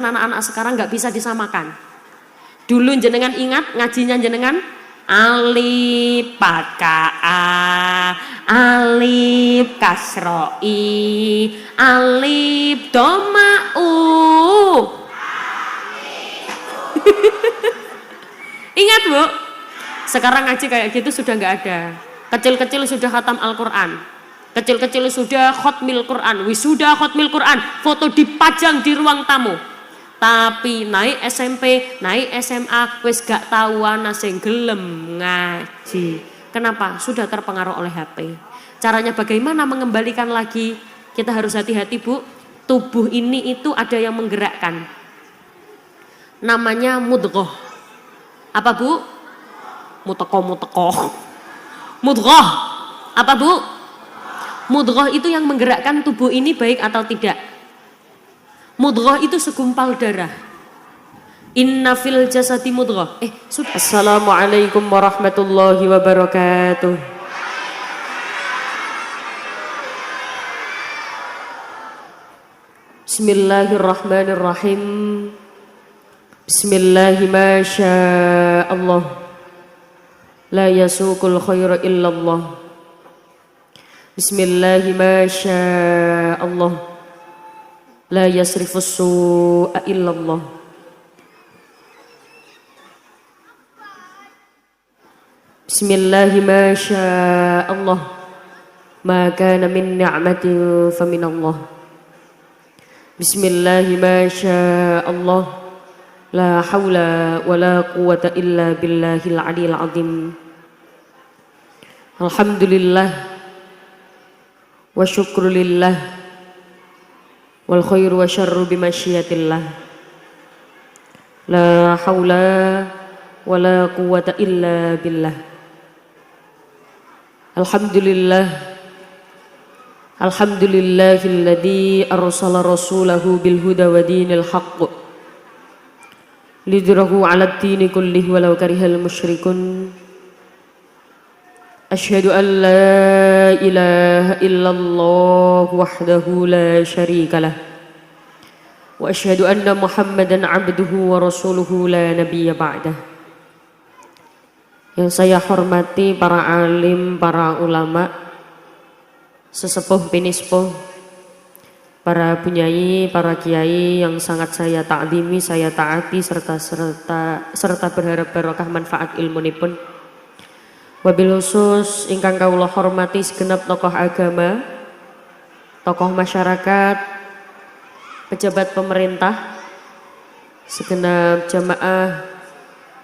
anak-anak sekarang nggak bisa disamakan. Dulu jenengan ingat ngajinya jenengan alif pakaa, alif kasroi, alif domau. Ingat Bu? Sekarang ngaji kayak gitu sudah nggak ada. Kecil-kecil sudah khatam Al-Quran, kecil-kecil sudah khotmil Quran, wisuda khotmil Quran, foto dipajang di ruang tamu. Tapi naik SMP, naik SMA, wis gak tahuan sing gelem ngaji. Kenapa? Sudah terpengaruh oleh HP. Caranya bagaimana mengembalikan lagi? Kita harus hati-hati Bu. Tubuh ini itu ada yang menggerakkan. Namanya mudghah. Apa Bu? Muteko. Mudghah. Apa Bu? Mudghah itu yang menggerakkan tubuh ini baik atau tidak. Mudghah itu segumpal darah. Inna fil jasadi mudghah. Assalamualaikum warahmatullahi wabarakatuh. Bismillahirrahmanirrahim. Bismillahi ma sya'allah. La yasuqul khaira illallah. Bismillahi ma sya'allah. La yasrifus su'a illallah. Bismillahi ma sya'allah. Ma kana min ni'matin fa min Allah. Bismillahi ma sya'allah. La hawla wa la quwwata illa billahil aliyil azim. Alhamdulillah wa syukrulillah. Wal khairu wa syarru bimasyiatillah. La haula wa la quwwata illa billah. Alhamdulillah. Alhamdulillahilladzi arsala rasulahu bil huda wa dinil haqq lidrahu 'alad dini kullihi walau karihal musyrikun. Asyhadu an la ilaha illallah wahdahu la syarikalah wa asyhadu anna Muhammadan abduhu wa rasuluhu la nabiyya ba'dah. Yang saya hormati para alim, para ulama, sesepuh pinispuh, para bunyai, para kiai yang sangat saya ta'zimi, saya taati serta berharap barokah manfaat ilmunipun. Wabil khusus ingkang kawula hormati segenap tokoh agama, tokoh masyarakat, pejabat pemerintah, segenap jamaah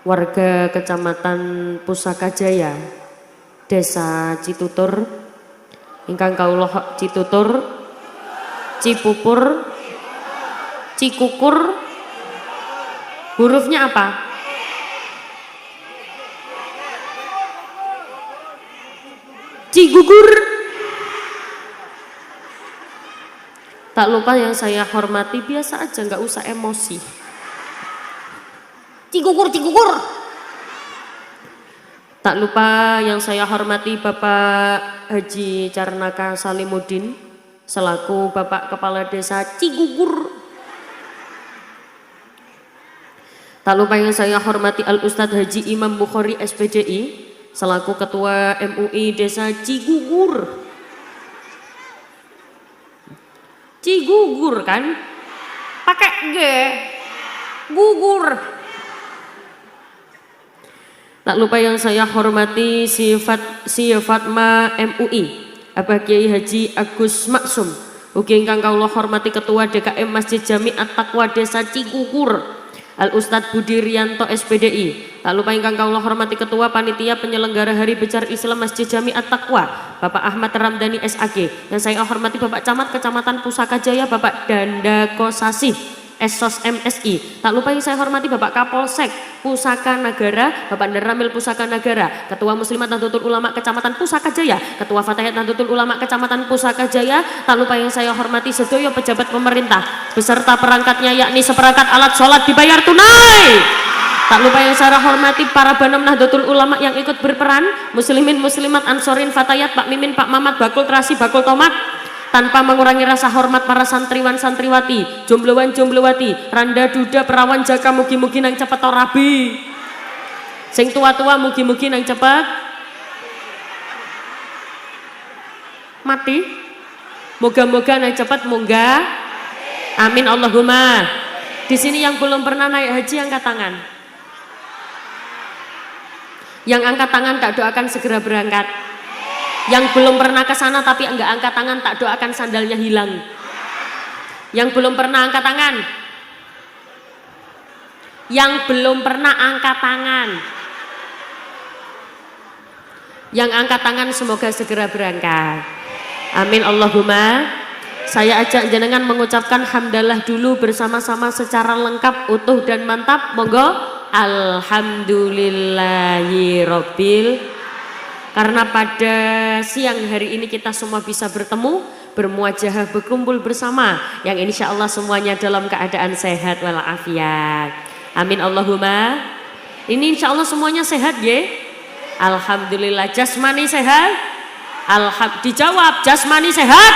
warga Kecamatan Pusaka Jaya, Desa Citutur, ingkang kawula Citutur, Cipupur, Cikukur, hurufnya apa? Cigugur. Tak lupa yang saya hormati, biasa aja, nggak usah emosi. Cigugur. Tak lupa yang saya hormati Bapak Haji Carnaka Salimuddin selaku Bapak Kepala Desa Cigugur. Tak lupa yang saya hormati Al Ustadz Haji Imam Bukhari SPDI selaku Ketua MUI Desa Cigugur. Cigugur kan? Pakai G. Gugur. Tak lupa yang saya hormati si Fatma MUI, Abah Kiai Haji Agus Maksum. Ugi ingkang kawula hormati Ketua DKM Masjid Jami At-Taqwa Desa Cigugur, Al Ustadz Budi Rianto SPDI. Tak lupa ingkang kawula hormati Ketua Panitia Penyelenggara Hari Besar Islam Masjid Jami At-Taqwa, Bapak Ahmad Ramdhani SAG. Yang saya hormati Bapak Camat Kecamatan Pusaka Jaya, Bapak Danda Kosasih Esos MSI. Tak lupa yang saya hormati Bapak Kapolsek Pusaka Nagara, Bapak Neramil Pusaka Nagara, Ketua Muslimat Nahdlatul Ulama Kecamatan Pusaka Jaya, Ketua Fatayat Nahdlatul Ulama Kecamatan Pusaka Jaya. Tak lupa yang saya hormati sedoyo pejabat pemerintah beserta perangkatnya, yakni seperangkat alat sholat dibayar tunai. Tak lupa yang saya hormati para Banam Nahdlatul Ulama yang ikut berperan, muslimin, muslimat, ansorin, fatayat, Pak Mimin, Pak Mamat, Bakul Terasi, Bakul Tomat. tanpa mengurangi rasa hormat para santriwan santriwati, jomblowan jomblowati, randa duda perawan jaka mugi-mugi nang cepet rabi. Sing tua-tua mugi-mugi nang cepet mati. Moga-moga nang cepet munggah. Amin Allahumma. Di sini yang belum pernah naik haji angkat tangan. Yang angkat tangan tak doakan segera berangkat. Yang belum pernah ke sana tapi enggak angkat tangan tak doakan sandalnya hilang. Yang belum pernah angkat tangan. Yang belum pernah angkat tangan. Yang angkat tangan semoga segera berangkat. Amin Allahumma. Saya ajak jenengan mengucapkan hamdalah dulu bersama-sama secara lengkap, utuh dan mantap. Monggo. Alhamdulillahirabbil. Karena pada siang hari ini kita semua bisa bertemu, bermuajahah, berkumpul bersama, yang insya Allah semuanya dalam keadaan sehat walafiat. Amin Allahumma. Ini insya Allah semuanya sehat ya. Alhamdulillah. Jasmani sehat. Dijawab, jasmani sehat,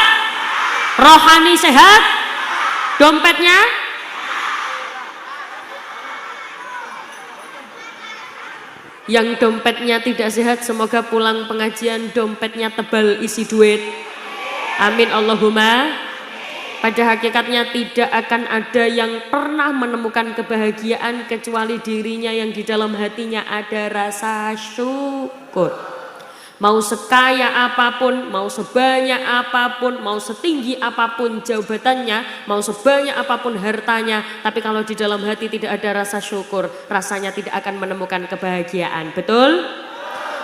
rohani sehat, dompetnya yang dompetnya tidak sehat semoga pulang pengajian dompetnya tebal isi duit. Amin Allahumma. Pada hakikatnya tidak akan ada yang pernah menemukan kebahagiaan kecuali dirinya yang di dalam hatinya ada rasa syukur. Mau sekaya apapun, mau sebanyak apapun, mau setinggi apapun jabatannya, mau sebanyak apapun hartanya, tapi kalau di dalam hati tidak ada rasa syukur, rasanya tidak akan menemukan kebahagiaan. Betul?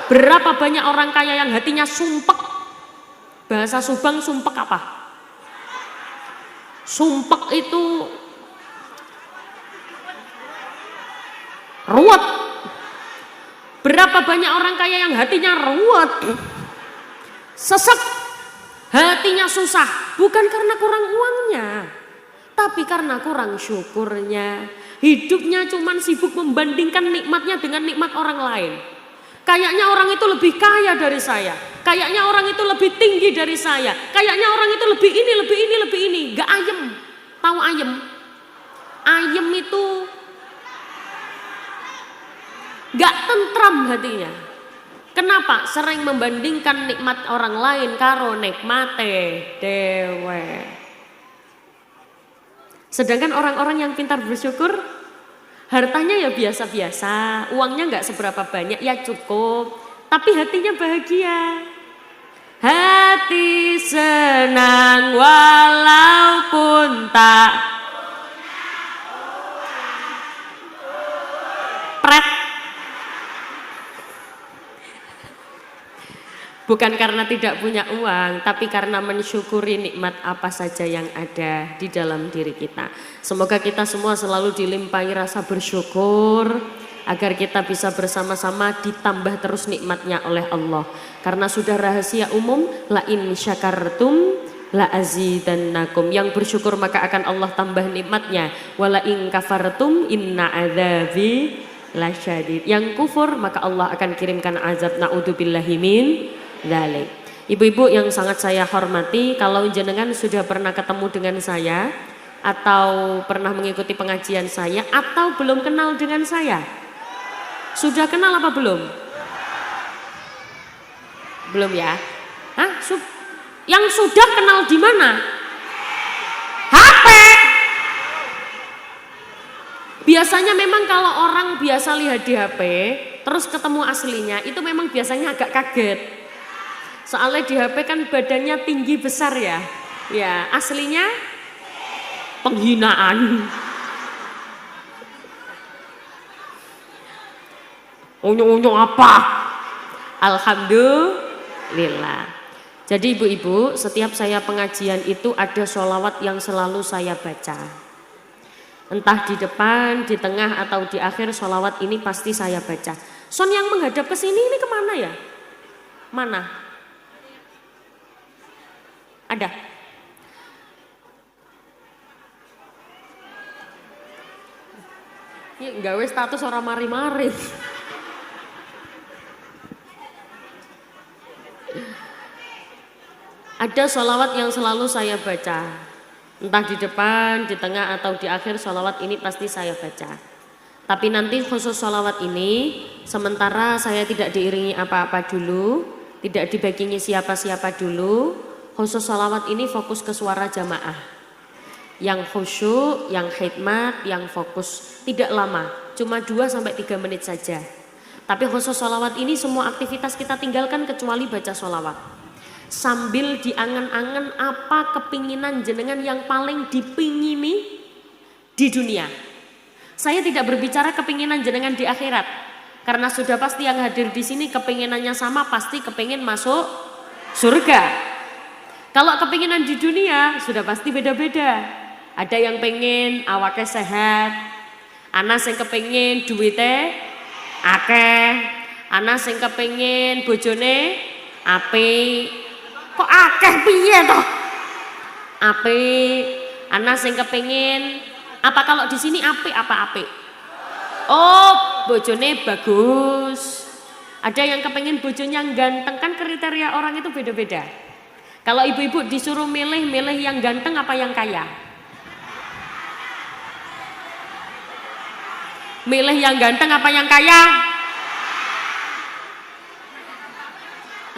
Berapa banyak orang kaya yang hatinya sumpek? Bahasa Subang sumpek apa? Sumpek itu ruwet. Berapa banyak orang kaya yang hatinya ruwet, sesek, hatinya susah, bukan karena kurang uangnya, tapi karena kurang syukurnya. Hidupnya cuman sibuk membandingkan nikmatnya dengan nikmat orang lain. Kayaknya orang itu lebih kaya dari saya, kayaknya orang itu lebih tinggi dari saya, kayaknya orang itu lebih ini, lebih ini, lebih ini. Gak ayem, tahu ayem? Ayem itu gak tentram hatinya. Kenapa? Sering membandingkan nikmat orang lain karo nikmate dewe. Sedangkan orang-orang yang pintar bersyukur, hartanya ya biasa-biasa, uangnya gak seberapa banyak, ya cukup, tapi hatinya bahagia. Hati senang walaupun tak pret. Bukan karena tidak punya uang, tapi karena mensyukuri nikmat apa saja yang ada di dalam diri kita. Semoga kita semua selalu dilimpahi rasa bersyukur, agar kita bisa bersama-sama ditambah terus nikmatnya oleh Allah. Karena sudah rahasia umum, la in syakartum la azidannakum. Yang bersyukur maka akan Allah tambah nikmatnya. Wala in kafartum inna adzabi lasyadid. Yang kufur maka Allah akan kirimkan azab, naudzubillahi min dzalik. Ibu-ibu yang sangat saya hormati, kalau jenengan sudah pernah ketemu dengan saya atau pernah mengikuti pengajian saya atau belum kenal dengan saya, sudah kenal apa belum? Belum ya? Hah? Yang sudah kenal di mana? HP. Biasanya memang kalau orang biasa lihat di HP terus ketemu aslinya itu memang biasanya agak kaget. Soalnya di HP kan badannya tinggi besar ya. Ya, aslinya penghinaan. Unyu-unyu apa? Alhamdulillah. Jadi ibu-ibu, setiap saya pengajian itu ada sholawat yang selalu saya baca. Entah di depan, di tengah, atau di akhir, sholawat ini pasti saya baca. Son yang menghadap ke sini ini kemana ya? Mana? Ada? Ini gawe status orang mari-mari. Ada sholawat yang selalu saya baca, entah di depan, di tengah atau di akhir sholawat ini pasti saya baca. Tapi nanti khusus sholawat ini sementara saya tidak diiringi apa-apa dulu, tidak dibagingi siapa-siapa dulu. Khusus sholawat ini fokus ke suara jamaah, yang khusyuk, yang khidmat, yang fokus, tidak lama, cuma 2-3 menit saja. Tapi khusus sholawat ini semua aktivitas kita tinggalkan kecuali baca sholawat. Sambil diangan-angan apa kepinginan jenengan yang paling dipingini di dunia. Saya tidak berbicara kepinginan jenengan di akhirat, karena sudah pasti yang hadir di sini kepinginannya sama, pasti kepingin masuk surga. Kalau kepinginan di dunia sudah pasti beda-beda. Ada yang pengen awaknya sehat, ana sing kepingin duwite akeh, ana sing kepingin bojone apik. Kok akeh piye toh? Apik, ana sing kepingin apa kalau di sini apik apa apik? Oh, bojone bagus. Ada yang kepingin bojonya ganteng, kan kriteria orang itu beda-beda. Kalau ibu-ibu disuruh milih yang ganteng apa yang kaya? Milih yang ganteng apa yang kaya?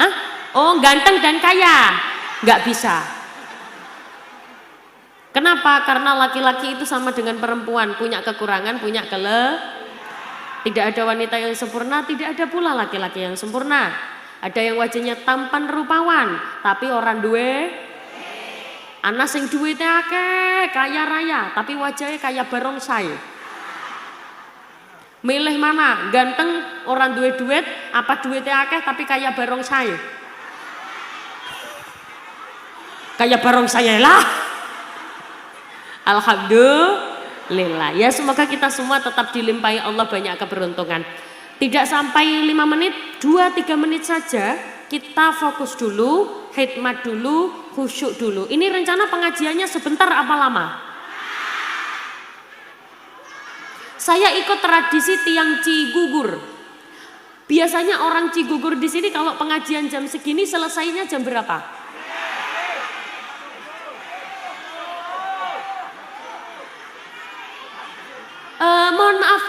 Hah? Oh, ganteng dan kaya? Nggak bisa. Kenapa? Karena laki-laki itu sama dengan perempuan, punya kekurangan, punya Tidak ada wanita yang sempurna, tidak ada pula laki-laki yang sempurna. Ada yang wajahnya tampan rupawan, tapi orang duwe anak sing duitnya akeh, kaya raya, tapi wajahnya kayak barongsai. Milih mana? Ganteng orang duwe duit, apa duitnya akeh tapi kayak barongsai? Kayak barongsai lah. Alhamdulillah. Ya, semoga kita semua tetap dilimpahi Allah banyak keberuntungan. Tidak sampai 5 menit, 2-3 menit saja kita fokus dulu, khidmat dulu, khusyuk dulu. Ini rencana pengajiannya sebentar apa lama? Saya ikut tradisi tiang Cigugur. Biasanya orang Cigugur di sini kalau pengajian jam segini selesainya jam berapa? Mohon maaf,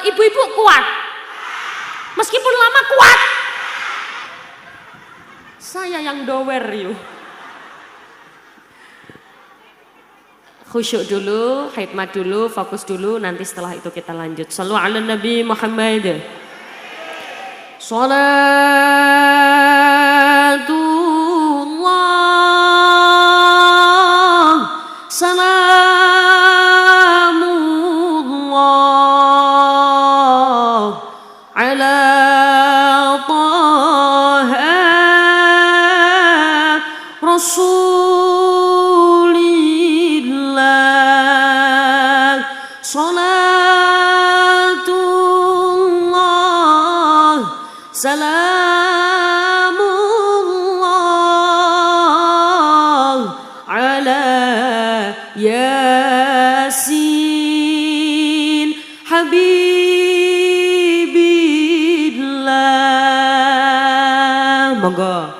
ibu-ibu kuat? Meskipun lama kuat? Saya yang dower yuk. Khusyuk dulu, khidmat dulu, fokus dulu, nanti setelah itu kita lanjut. Shallu ala Nabi Muhammad. Salatullah, salamullah ala Taha Rasulillah. Salatullah, salamullah ala Yasin Habibillah. Monggo.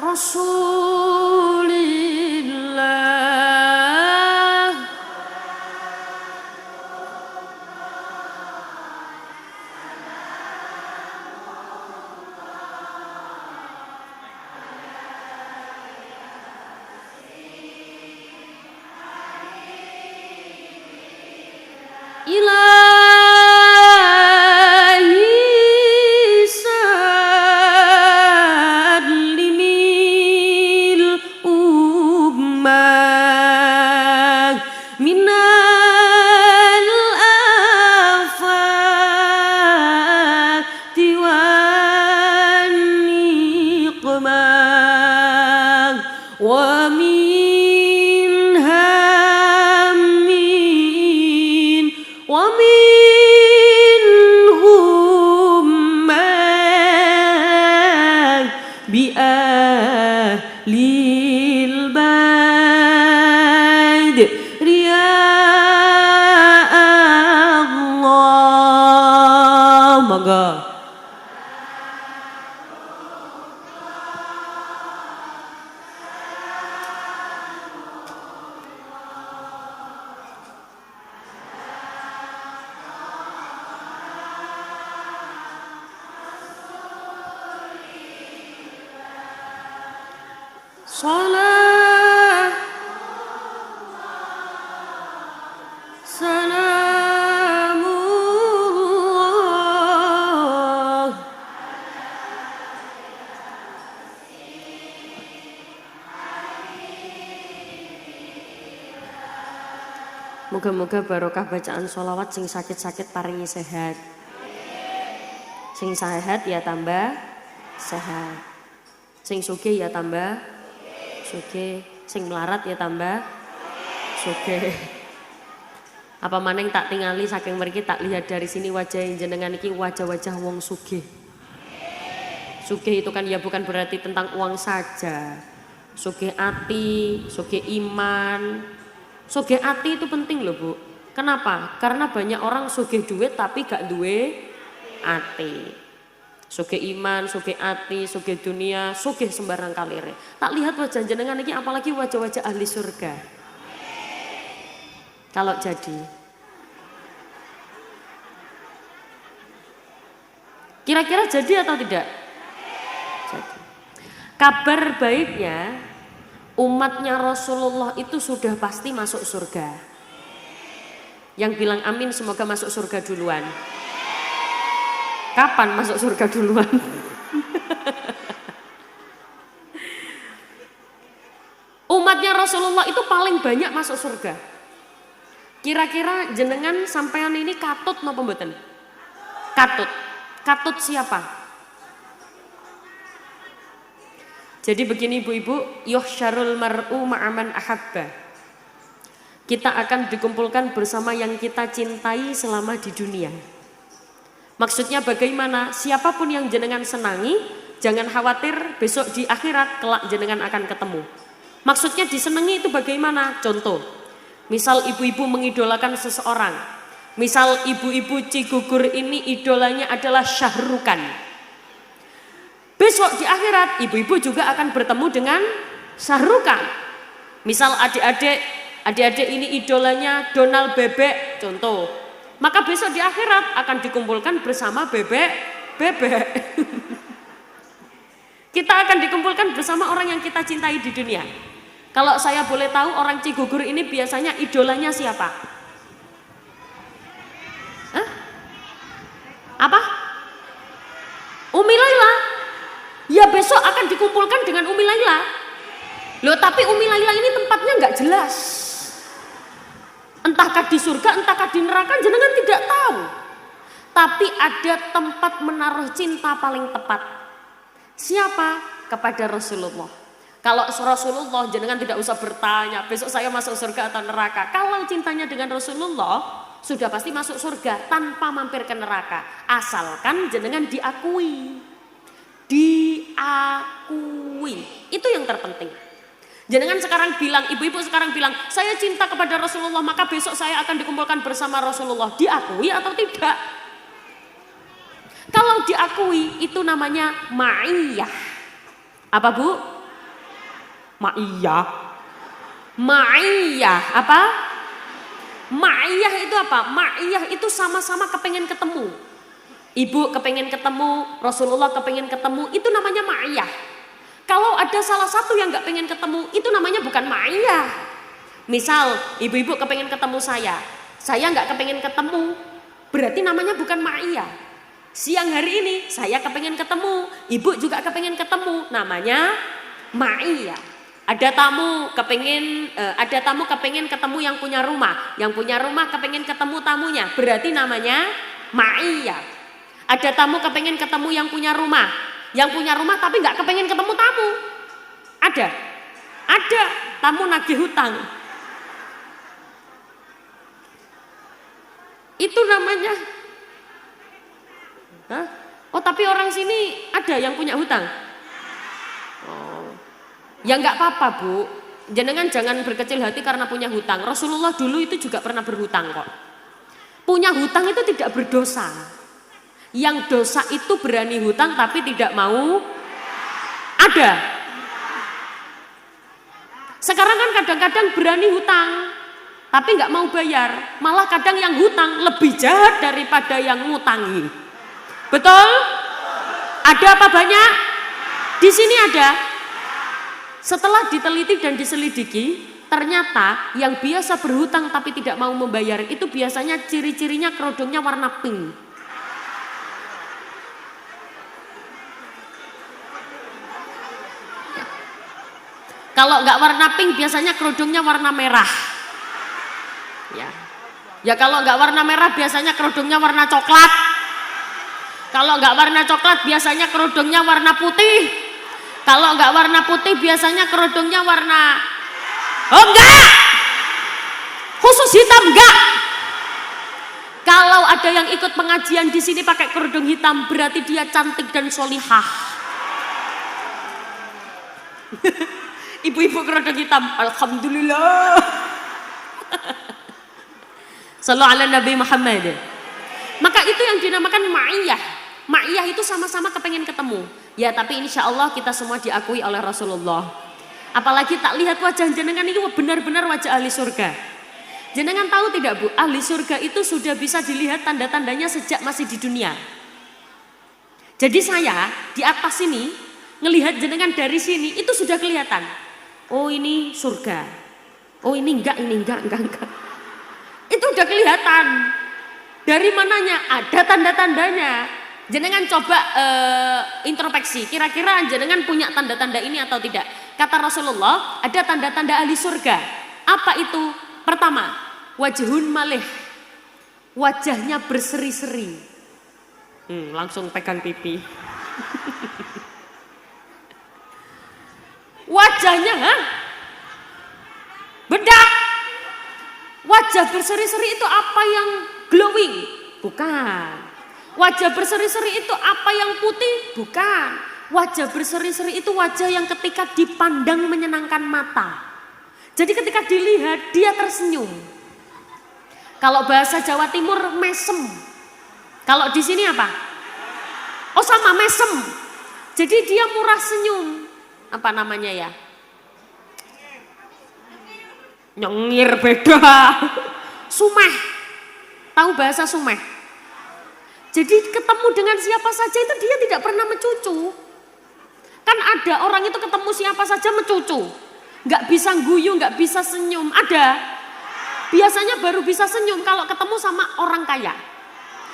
Rasulillah. Ilahi sallimil ummah minal afati wan niqmah wa min hammin wa min humman bi ahli Salat salamullah. Moga-moga barokah bacaan sholawat sing sakit-sakit paringi sehat. Sing sehat ya tambah sehat. Sing sugih ya tambah sugih. Sing melarat ya tambah sugih. Apa maneng tak tingali saking mriki tak lihat dari sini wajah jenengan iki wajah-wajah wong sugih. Sugih itu kan ya bukan berarti tentang uang saja. Sugih ati, sugih iman. Sugih ati itu penting loh Bu. Kenapa? Karena banyak orang sugih duit tapi gak duwe ati. Sugih iman, sugih ati, sugih dunia, sugih sembarang kalire. Tak lihat wajah jenengan ini apalagi wajah-wajah ahli surga. Kalau jadi. Kira-kira jadi atau tidak? Jadi. Kabar baiknya umatnya Rasulullah itu sudah pasti masuk surga. Yang bilang amin semoga masuk surga duluan. Kapan masuk surga duluan? Umatnya Rasulullah itu paling banyak masuk surga. Kira-kira jenengan sampean ini katut napa mboten? Katut. Katut siapa? Jadi begini ibu-ibu, yuhsyarul mar'u ma'aman ahabba. Kita akan dikumpulkan bersama yang kita cintai selama di dunia. Maksudnya bagaimana? Siapapun yang jenengan senangi, jangan khawatir besok di akhirat kelak jenengan akan ketemu. Maksudnya disenangi itu bagaimana? Contoh, misal ibu-ibu mengidolakan seseorang. Misal ibu-ibu Cigugur ini idolanya adalah Syahrukan. Besok di akhirat ibu-ibu juga akan bertemu dengan Syahrukan. Misal adik-adik ini idolanya Donald Bebek, contoh. Maka besok di akhirat akan dikumpulkan bersama bebek. Kita akan dikumpulkan bersama orang yang kita cintai di dunia. Kalau saya boleh tahu orang Cigugur ini biasanya idolanya siapa? Hah? Apa? Umi Laila. Ya besok akan dikumpulkan dengan Umi Laila. Loh tapi Umi Laila ini tempatnya nggak jelas. Entahkah di surga, entahkah di neraka, jenengan tidak tahu. Tapi ada tempat menaruh cinta paling tepat. Siapa? Kepada Rasulullah. Kalau Rasulullah jenengan tidak usah bertanya, besok saya masuk surga atau neraka. Kalau cintanya dengan Rasulullah, sudah pasti masuk surga tanpa mampir ke neraka. Asalkan jenengan diakui. Diakui. Itu yang terpenting. Jangan sekarang bilang, ibu-ibu sekarang bilang, saya cinta kepada Rasulullah, maka besok saya akan dikumpulkan bersama Rasulullah. Diakui atau tidak? Kalau diakui, itu namanya ma'iyah. Apa Bu? Ma'iyah. Ma'iyah, apa? Ma'iyah itu apa? Ma'iyah itu sama-sama kepengen ketemu. Ibu kepengen ketemu, Rasulullah kepengen ketemu, itu namanya ma'iyah. Kalau ada salah satu yang gak pengen ketemu, itu namanya bukan ma'iyah. Misal, ibu-ibu kepengen ketemu saya gak kepengen ketemu, berarti namanya bukan ma'iyah. Siang hari ini, saya kepengen ketemu, ibu juga kepengen ketemu, namanya ma'iyah. Ada tamu kepengen ketemu yang punya rumah kepengen ketemu tamunya, berarti namanya ma'iyah. Ada tamu kepengen ketemu yang punya rumah tapi nggak kepengen ketemu tamu. Ada tamu nagih hutang. Itu namanya. Hah? Oh tapi orang sini ada yang punya hutang. Oh, ya nggak apa-apa Bu. Jenengan jangan berkecil hati karena punya hutang. Rasulullah dulu itu juga pernah berhutang kok. Punya hutang itu tidak berdosa. Yang dosa itu berani hutang tapi tidak mau ada. Sekarang kan kadang-kadang berani hutang tapi nggak mau bayar. Malah kadang yang hutang lebih jahat daripada yang ngutangi. Betul? Ada apa banyak? Di sini ada. Setelah diteliti dan diselidiki, ternyata yang biasa berhutang tapi tidak mau membayar itu biasanya ciri-cirinya kerodongnya warna pink. Kalau nggak warna pink biasanya kerodongnya warna merah. Ya kalau nggak warna merah biasanya kerodongnya warna coklat. Kalau nggak warna coklat biasanya kerodongnya warna putih. Kalau nggak warna putih biasanya kerodongnya warna, oh enggak, khusus hitam enggak. Kalau ada yang ikut pengajian di sini pakai kerudung hitam berarti dia cantik dan solihah. Ibu-ibu kerudung hitam, alhamdulillah. Sallu ala Nabi Muhammad. Maka itu yang dinamakan ma'iyah. Ma'iyah itu sama-sama kepengen ketemu. Ya tapi insya Allah kita semua diakui oleh Rasulullah. Apalagi tak lihat wajah jenengan ini benar-benar wajah ahli surga. Jenengan tahu tidak Bu, ahli surga itu sudah bisa dilihat tanda-tandanya sejak masih di dunia. Jadi saya di atas sini ngelihat jenengan dari sini itu sudah kelihatan. Oh ini surga. Oh ini enggak. Itu udah kelihatan. Dari mananya? Ada tanda-tandanya. Jenengan coba introspeksi, kira-kira jenengan punya tanda-tanda ini atau tidak? Kata Rasulullah, ada tanda-tanda ahli surga. Apa itu? Pertama, wajhun malih. Wajahnya berseri-seri. Langsung pegang pipi. Wajahnya bedak. Wajah berseri-seri itu apa yang glowing? Bukan. Wajah berseri-seri itu apa yang putih? Bukan. Wajah berseri-seri itu wajah yang ketika dipandang menyenangkan mata. Jadi ketika dilihat dia tersenyum. Kalau bahasa Jawa Timur mesem. Kalau di sini apa? Oh sama mesem. Jadi dia murah senyum. Apa namanya ya? Nyengir beda. Sumeh. Tahu bahasa sumeh? Jadi ketemu dengan siapa saja itu dia tidak pernah mencucu. Kan ada orang itu ketemu siapa saja mencucu. Nggak bisa guyu, nggak bisa senyum. Ada. Biasanya baru bisa senyum kalau ketemu sama orang kaya.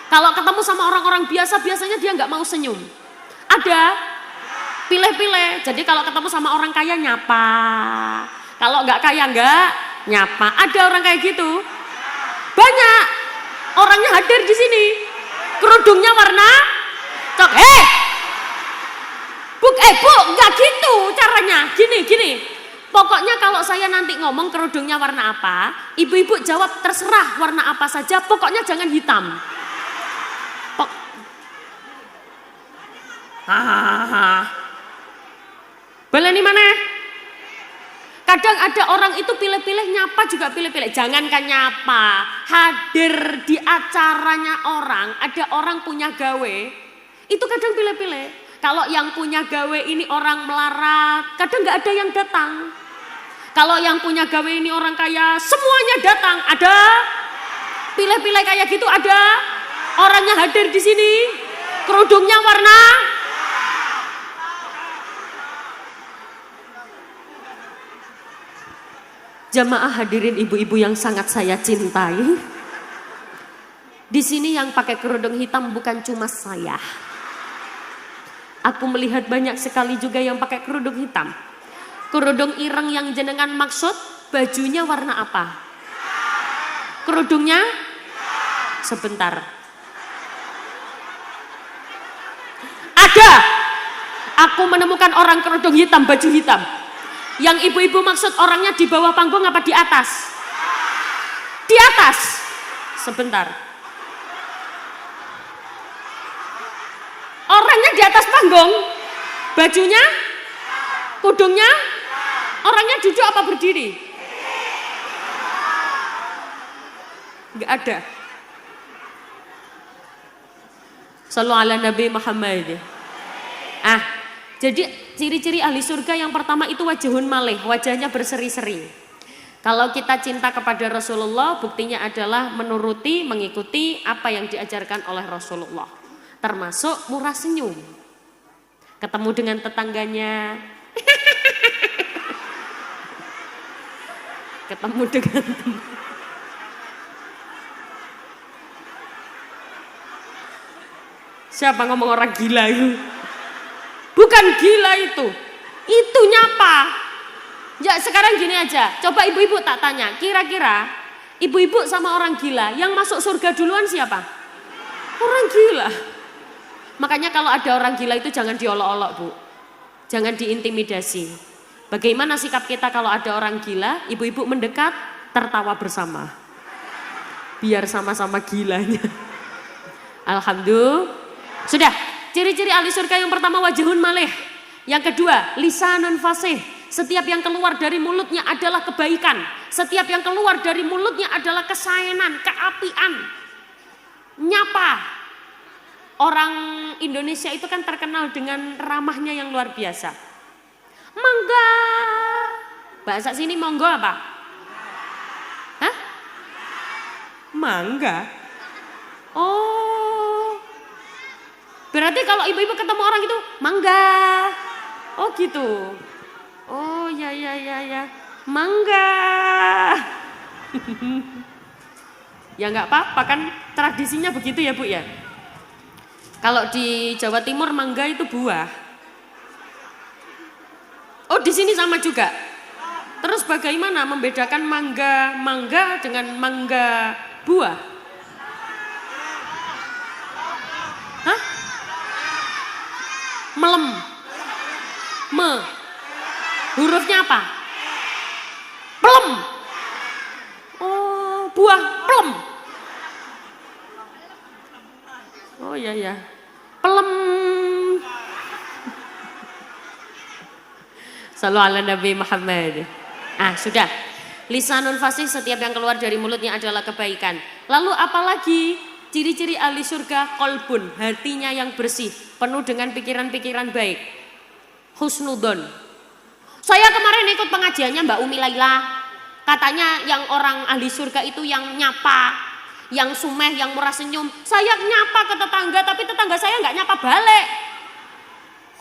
Kalau ketemu sama orang-orang biasa biasanya dia nggak mau senyum. Ada. Pilih-pilih. Jadi kalau ketemu sama orang kaya nyapa. Kalau nggak kaya nggak nyapa. Ada orang kayak gitu. Banyak. Orangnya hadir di sini. Kerudungnya warna coklat. Bu, enggak gitu caranya. Gini. Pokoknya kalau saya nanti ngomong kerudungnya warna apa, ibu-ibu jawab terserah warna apa saja, pokoknya jangan hitam. Baleni mana? Kadang ada orang itu pilih-pilih, nyapa juga pilih-pilih. Jangankan nyapa, hadir di acaranya orang, ada orang punya gawe, itu kadang pilih-pilih. Kalau yang punya gawe ini orang melarat, kadang nggak ada yang datang. Kalau yang punya gawe ini orang kaya, semuanya datang. Ada pilih-pilih kayak gitu, ada orangnya hadir di sini, kerudungnya warna. Jamaah hadirin ibu-ibu yang sangat saya cintai. Di sini yang pakai kerudung hitam bukan cuma saya. Aku melihat banyak sekali juga yang pakai kerudung hitam. Kerudung ireng yang jenengan maksud, bajunya warna apa? Kerudungnya? Sebentar. Ada. Aku menemukan orang kerudung hitam, baju hitam. Yang ibu-ibu maksud orangnya di bawah panggung apa di atas? Di atas. Sebentar. Orangnya di atas panggung. Bajunya? Kudungnya? Orangnya duduk apa berdiri? Enggak ada. Sallu ala Nabi Muhammad. Jadi ciri-ciri ahli surga yang pertama itu wajhun malih, wajahnya berseri-seri. Kalau kita cinta kepada Rasulullah, buktinya adalah menuruti, mengikuti apa yang diajarkan oleh Rasulullah. Termasuk murah senyum. Ketemu dengan tetangganya. ketemu dengan teman. Siapa ngomong orang gila itu? Bukan gila itu nyapa. Ya sekarang gini aja, coba ibu-ibu tak tanya, kira-kira ibu-ibu sama orang gila yang masuk surga duluan siapa? Orang gila. Makanya kalau ada orang gila itu jangan diolok-olok, Bu. Jangan diintimidasi. Bagaimana sikap kita kalau ada orang gila? Ibu-ibu mendekat, tertawa bersama. Biar sama-sama gilanya. Alhamdulillah. Sudah, ciri-ciri ahli surga yang pertama wajhun malih. Yang kedua, lisanun fasih. Setiap yang keluar dari mulutnya adalah kebaikan. Setiap yang keluar dari mulutnya adalah kesayangan, keapian. Nyapa. Orang Indonesia itu kan terkenal dengan ramahnya yang luar biasa. Mangga. Bahasa sini monggo apa? Hah? Mangga. Oh. Berarti kalau ibu-ibu ketemu orang itu mangga. Oh gitu. Oh ya. Mangga. Ya nggak apa-apa kan tradisinya begitu ya Bu ya. Kalau di Jawa Timur mangga itu buah. Oh di sini sama juga. Terus bagaimana membedakan mangga dengan mangga buah? Hah? Melem. Hurufnya apa? Plem. Oh, buah plem. Oh ya. Plem. Sallu ala Nabi Muhammad. Sudah. Lisanul fasih, setiap yang keluar dari mulutnya adalah kebaikan. Lalu apalagi ciri-ciri ahli surga? Kolbun, hatinya yang bersih, penuh dengan pikiran-pikiran baik. Husnudon. Saya kemarin ikut pengajiannya Mbak Umi Laila. Katanya yang orang ahli surga itu yang nyapa, yang sumeh, yang murah senyum. Saya nyapa ke tetangga, tapi tetangga saya nggak nyapa balik.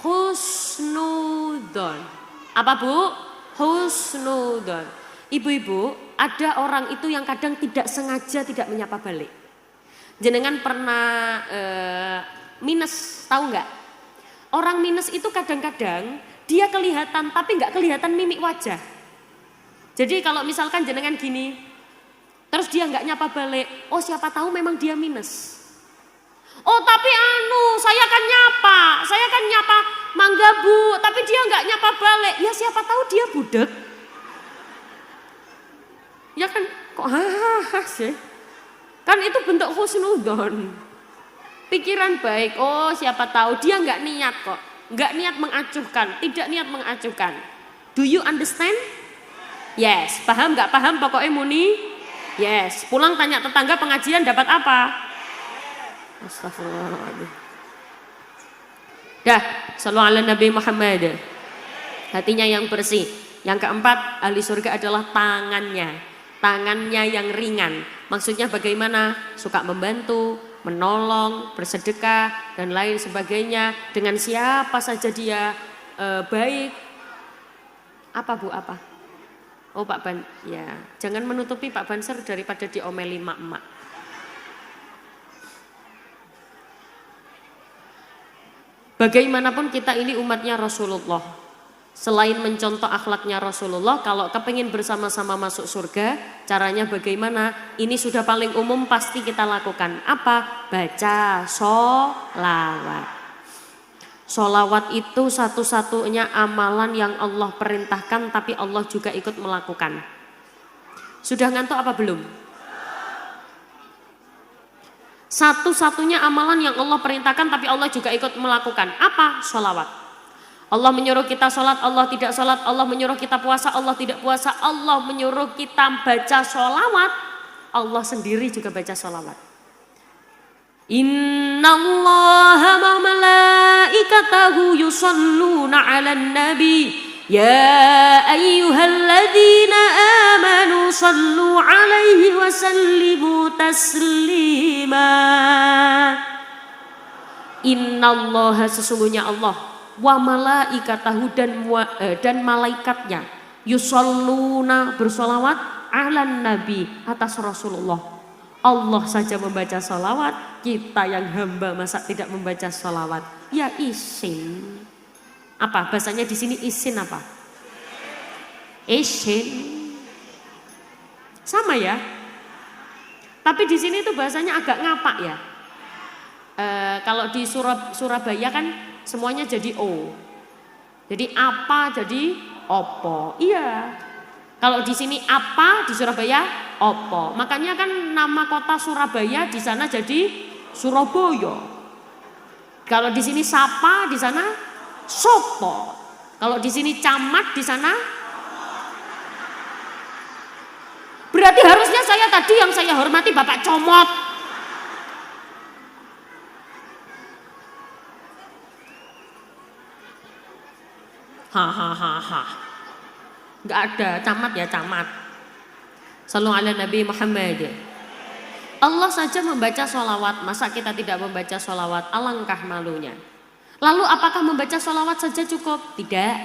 Husnudon. Apa Bu? Husnudon. Ibu-ibu, ada orang itu yang kadang tidak sengaja tidak menyapa balik. Jenengan pernah minus, tahu nggak? Orang minus itu kadang-kadang dia kelihatan tapi nggak kelihatan mimik wajah. Jadi kalau misalkan jenengan gini, terus dia nggak nyapa balik, oh siapa tahu memang dia minus. Oh tapi saya kan nyapa mangga Bu, tapi dia nggak nyapa balik. Ya siapa tahu dia budek. Ya kan kok sih? Kan itu bentuk husnudon. Pikiran baik, oh siapa tahu dia nggak niat kok. Nggak niat mengacuhkan, tidak niat mengacuhkan. Do you understand? Yes. Paham nggak paham pokoknya muni? Yes. Pulang tanya tetangga pengajian dapat apa? Astagfirullahaladzim. Dah, sallu ala Nabi Muhammad. Hatinya yang bersih. Yang keempat, ahli surga adalah tangannya. Tangannya yang ringan. Maksudnya bagaimana? Suka membantu, menolong, bersedekah dan lain sebagainya. Dengan siapa saja dia baik. Apa Bu, apa? Oh Pak Ban, ya jangan menutupi Pak Banser daripada diomeli mak-mak. Bagaimanapun kita ini umatnya Rasulullah. Selain mencontoh akhlaknya Rasulullah, kalau kepingin bersama-sama masuk surga, caranya bagaimana? Ini sudah paling umum pasti kita lakukan. Apa? Baca sholawat. Sholawat itu satu-satunya amalan yang Allah perintahkan tapi Allah juga ikut melakukan. Sudah ngantuk apa belum? Satu-satunya amalan yang Allah perintahkan tapi Allah juga ikut melakukan. Apa? Sholawat. Allah menyuruh kita sholat, Allah tidak sholat. Allah menyuruh kita puasa, Allah tidak puasa. Allah menyuruh kita baca sholawat, Allah sendiri juga baca sholawat. Innallaha wa malaikatahu yusalluna 'alan nabi ya ayyuhalladzina amanu sallu 'alaihi wa sallimu taslima. Innallaha, sesungguhnya Allah, wa malaikatahu dan malaikatnya, yusalluna, bersolawat, 'alan nabi, atas Rasulullah. Allah saja membaca sholawat, kita yang hamba masa tidak membaca sholawat? Ya isin. Apa bahasanya di sini isin apa? Isin. Sama ya. Tapi di sini tuh bahasanya agak ngapak ya. Kalau di Surabaya kan semuanya jadi O. Jadi apa jadi opo. Iya. Kalau di sini apa, di Surabaya opo. Makanya kan nama kota Surabaya di sana jadi Surabaya. Kalau di sini sapa, di sana sopo. Kalau di sini camat, di sana. Berarti harusnya saya tadi yang saya hormati Bapak Comot. Hahaha. Enggak ada, camat ya camat. Sallallahu ala Nabi Muhammad. Allah saja membaca sholawat, masa kita tidak membaca sholawat? Alangkah malunya. Lalu apakah membaca sholawat saja cukup? Tidak.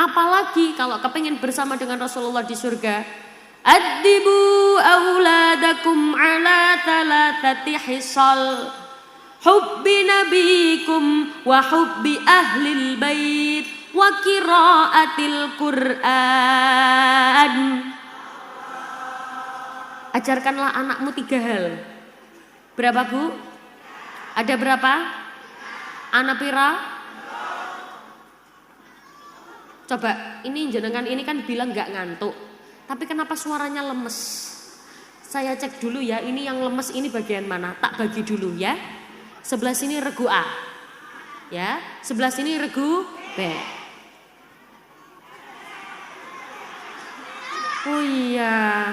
Apalagi kalau kepingin bersama dengan Rasulullah di surga. Addibu auladakum ala thalathati hisal, hubbi nabikum wa hubbi ahlil bait wa qiraatil Qur'an. Ajarkanlah anakmu 3 hal. Berapa Bu? Ada berapa? Anak pira? Coba, ini jenengan ini kan bilang gak ngantuk. Tapi kenapa suaranya lemes? Saya cek dulu ya, ini yang lemes ini bagian mana? Tak bagi dulu ya. Sebelah sini regu A. Ya, sebelah sini regu B. Oh iya.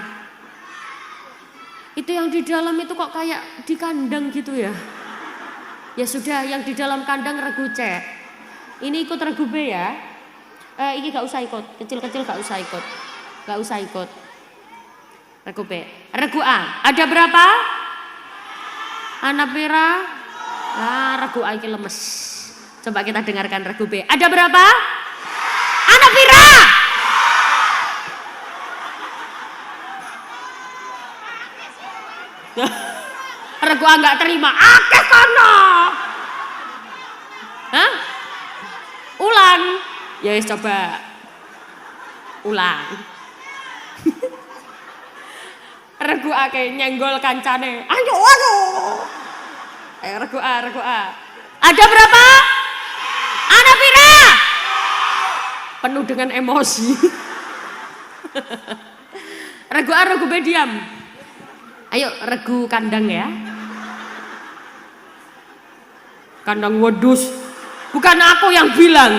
Itu yang di dalam itu kok kayak di kandang gitu ya. Ya sudah, yang di dalam kandang regu C. Ini ikut regu B ya. Ini gak usah ikut, kecil-kecil gak usah ikut. Gak usah ikut. Regu B. Regu A, ada berapa? Anak pira? Regu A ini lemes. Coba kita dengarkan regu B. Ada berapa? Anak pira? Regu A gak terima. Akeh kono. Hah? Ulang. Ya wis coba. Ulang. Regu A kayak nyenggol kancane. Ayo. Regu A. Ada berapa? Anak pira? Penuh dengan emosi. Regu A, regu B diam. Ayo regu kandang ya. Kandang wedus. Bukan aku yang bilang.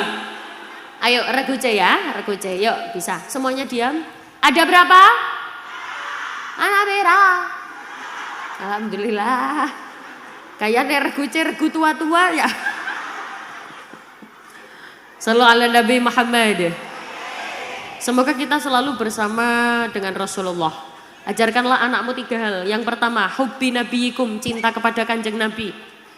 Ayo regu C ya, regu C. Yuk bisa. Semuanya diam. Ada berapa? Anak pira? Alhamdulillah. Kayaknya regu C regu tua-tua ya. Sallallahu ala Nabi Muhammad. Semoga kita selalu bersama dengan Rasulullah. Ajarkanlah anakmu 3 hal. Yang pertama, hubbi nabiyikum, cinta kepada kanjeng Nabi.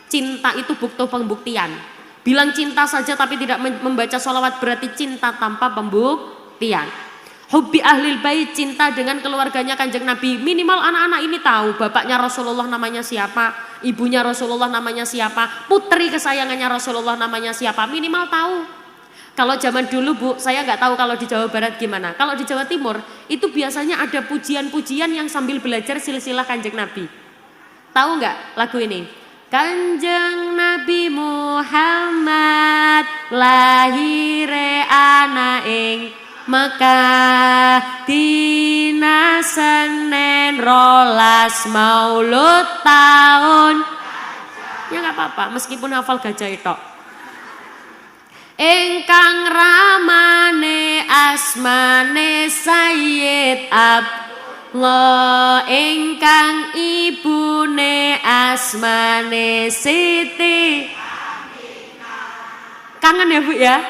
Cinta itu bukti pembuktian. Bilang cinta saja tapi tidak membaca sholawat berarti cinta tanpa pembuktian. Hubbi ahlil bait, cinta dengan keluarganya kanjeng Nabi. Minimal anak-anak ini tahu bapaknya Rasulullah namanya siapa, ibunya Rasulullah namanya siapa, putri kesayangannya Rasulullah namanya siapa. Minimal tahu. Kalau zaman dulu Bu, saya nggak tahu kalau di Jawa Barat gimana. Kalau di Jawa Timur itu biasanya ada pujian-pujian yang sambil belajar silsilah kanjeng Nabi. Tahu nggak lagu ini? Kanjeng Nabi Muhammad lahire ana ing Mekah dina Senin 12 Maulud tahun. Ya nggak apa-apa, meskipun hafal gajah itu. Ingkang ramane asmane Sayyid Abdullah, ingkang ibune asmane Siti. Kangen ya Bu ya?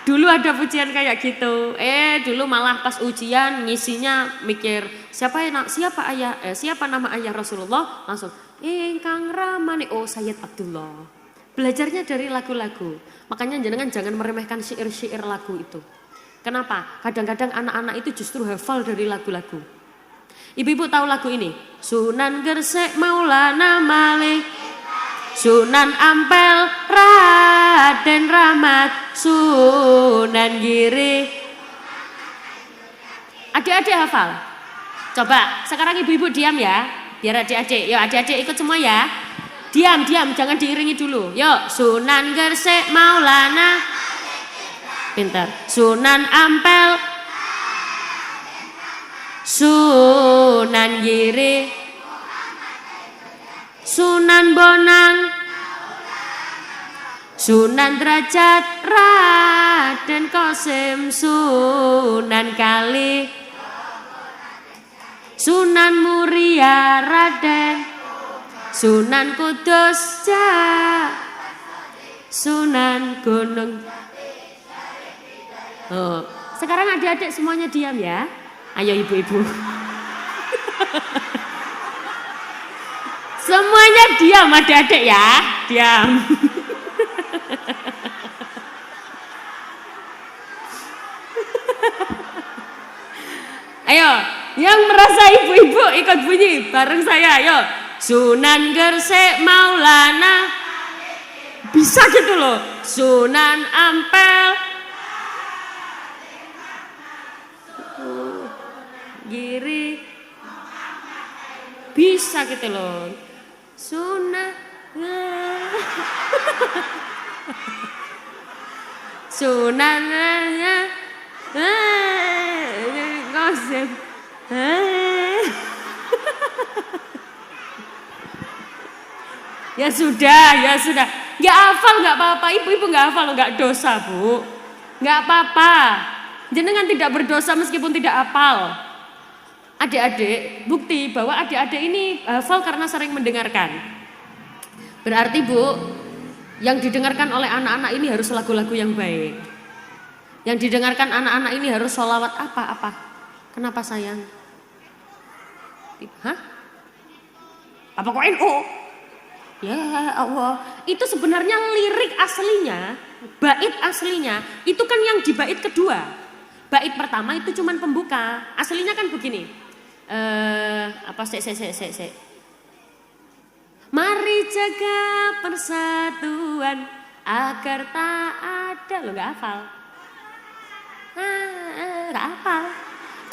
Dulu ada pujian kayak gitu. Dulu malah pas ujian ngisinya mikir siapa nama ayah Rasulullah, langsung ingkang ramane, oh Sayyid Abdullah. Belajarnya dari lagu-lagu. Makanya jangan meremehkan syair-syair lagu itu. Kenapa? Kadang-kadang anak-anak itu justru hafal dari lagu-lagu. Ibu-ibu tahu lagu ini? Sunan Gresik Maulana Malik, Sunan Ampel Raden Rahmat, Sunan Giri. Adik-adik hafal? Coba sekarang ibu-ibu diam ya, biar adik-adik. Yuk adik-adik ikut semua ya. Diam, jangan diiringi dulu. Yuk, Sunan Gresik Maulana. Pintar. Sunan Ampel, Sunan Giri, Sunan Bonang, Sunan Derajat, Raden Qasim, Sunan Kali, Sunan Muria Raden, Sunan Kudus Sunan Gunung. Oh, sekarang adik-adik semuanya diam ya. Ayo ibu-ibu. Semuanya diam adik-adik ya. Diam. Ayo, yang merasa ibu-ibu ikut bunyi bareng saya. Ayo. Sunan Gresik Maulana. Bisa gitu loh. Sunan Ampel, Giri. Bisa gitu loh. Sunan Sunan Qasim. Ya sudah. Nggak hafal nggak apa-apa, ibu-ibu nggak hafal nggak dosa bu, nggak apa-apa. Jenengan tidak berdosa meskipun tidak hafal. Adik-adik, bukti bahwa adik-adik ini hafal karena sering mendengarkan. Berarti bu, yang didengarkan oleh anak-anak ini harus lagu-lagu yang baik. Yang didengarkan anak-anak ini harus sholawat apa? Kenapa sayang? Hah? Apa kok NU? Ya Allah, itu sebenarnya lirik aslinya, bait aslinya, itu kan yang di bait kedua. Bait pertama itu cuman pembuka, aslinya kan begini. Mari jaga persatuan agar tak ada, lo nggak hafal? Nggak hafal.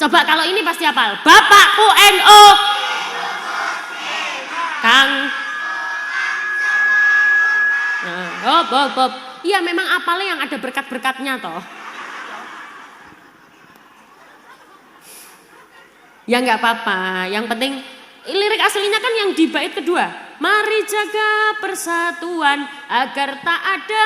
Coba kalau ini pasti hafal. Bapakku NU, Kang. Bob. Iya memang apalnya yang ada berkat-berkatnya toh. Ya nggak apa-apa, yang penting lirik aslinya kan yang di bait kedua. Mari jaga persatuan agar tak ada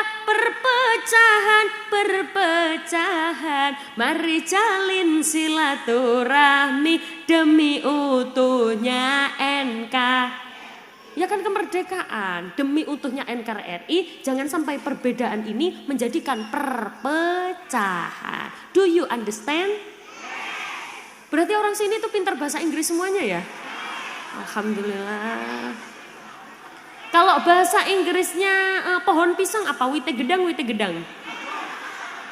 perpecahan. Mari jalin silaturahmi demi utuhnya NKRI. Ya kan kemerdekaan, demi utuhnya NKRI, jangan sampai perbedaan ini menjadikan perpecahan. Do you understand? Berarti orang sini tuh pintar bahasa Inggris semuanya ya? Alhamdulillah. Kalau bahasa Inggrisnya pohon pisang apa? Wite gedang.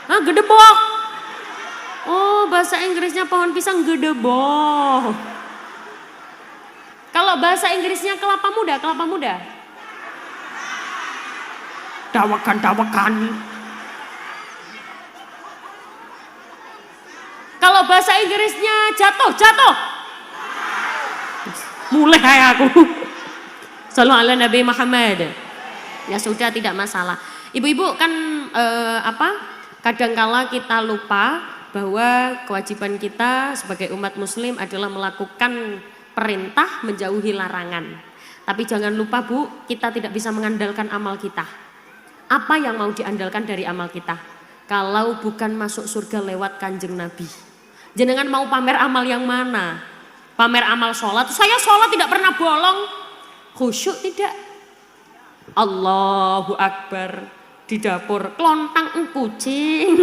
Gedebok. Oh, bahasa Inggrisnya pohon pisang gedebok. Kalau bahasa Inggrisnya kelapa muda. Dawakan. Kalau bahasa Inggrisnya jatuh. Mulai aku. Sallallahu ala Nabi Muhammad. Ya sudah, tidak masalah. Ibu-ibu kan kadangkala kita lupa bahwa kewajiban kita sebagai umat muslim adalah melakukan perintah menjauhi larangan. Tapi jangan lupa bu, kita tidak bisa mengandalkan amal kita. Apa yang mau diandalkan dari amal kita? Kalau bukan masuk surga lewat Kanjeng Nabi. Jenengan mau pamer amal yang mana? Pamer amal sholat, saya sholat tidak pernah bolong. Khusyuk tidak? Allahu Akbar. Di dapur kelontang kucing.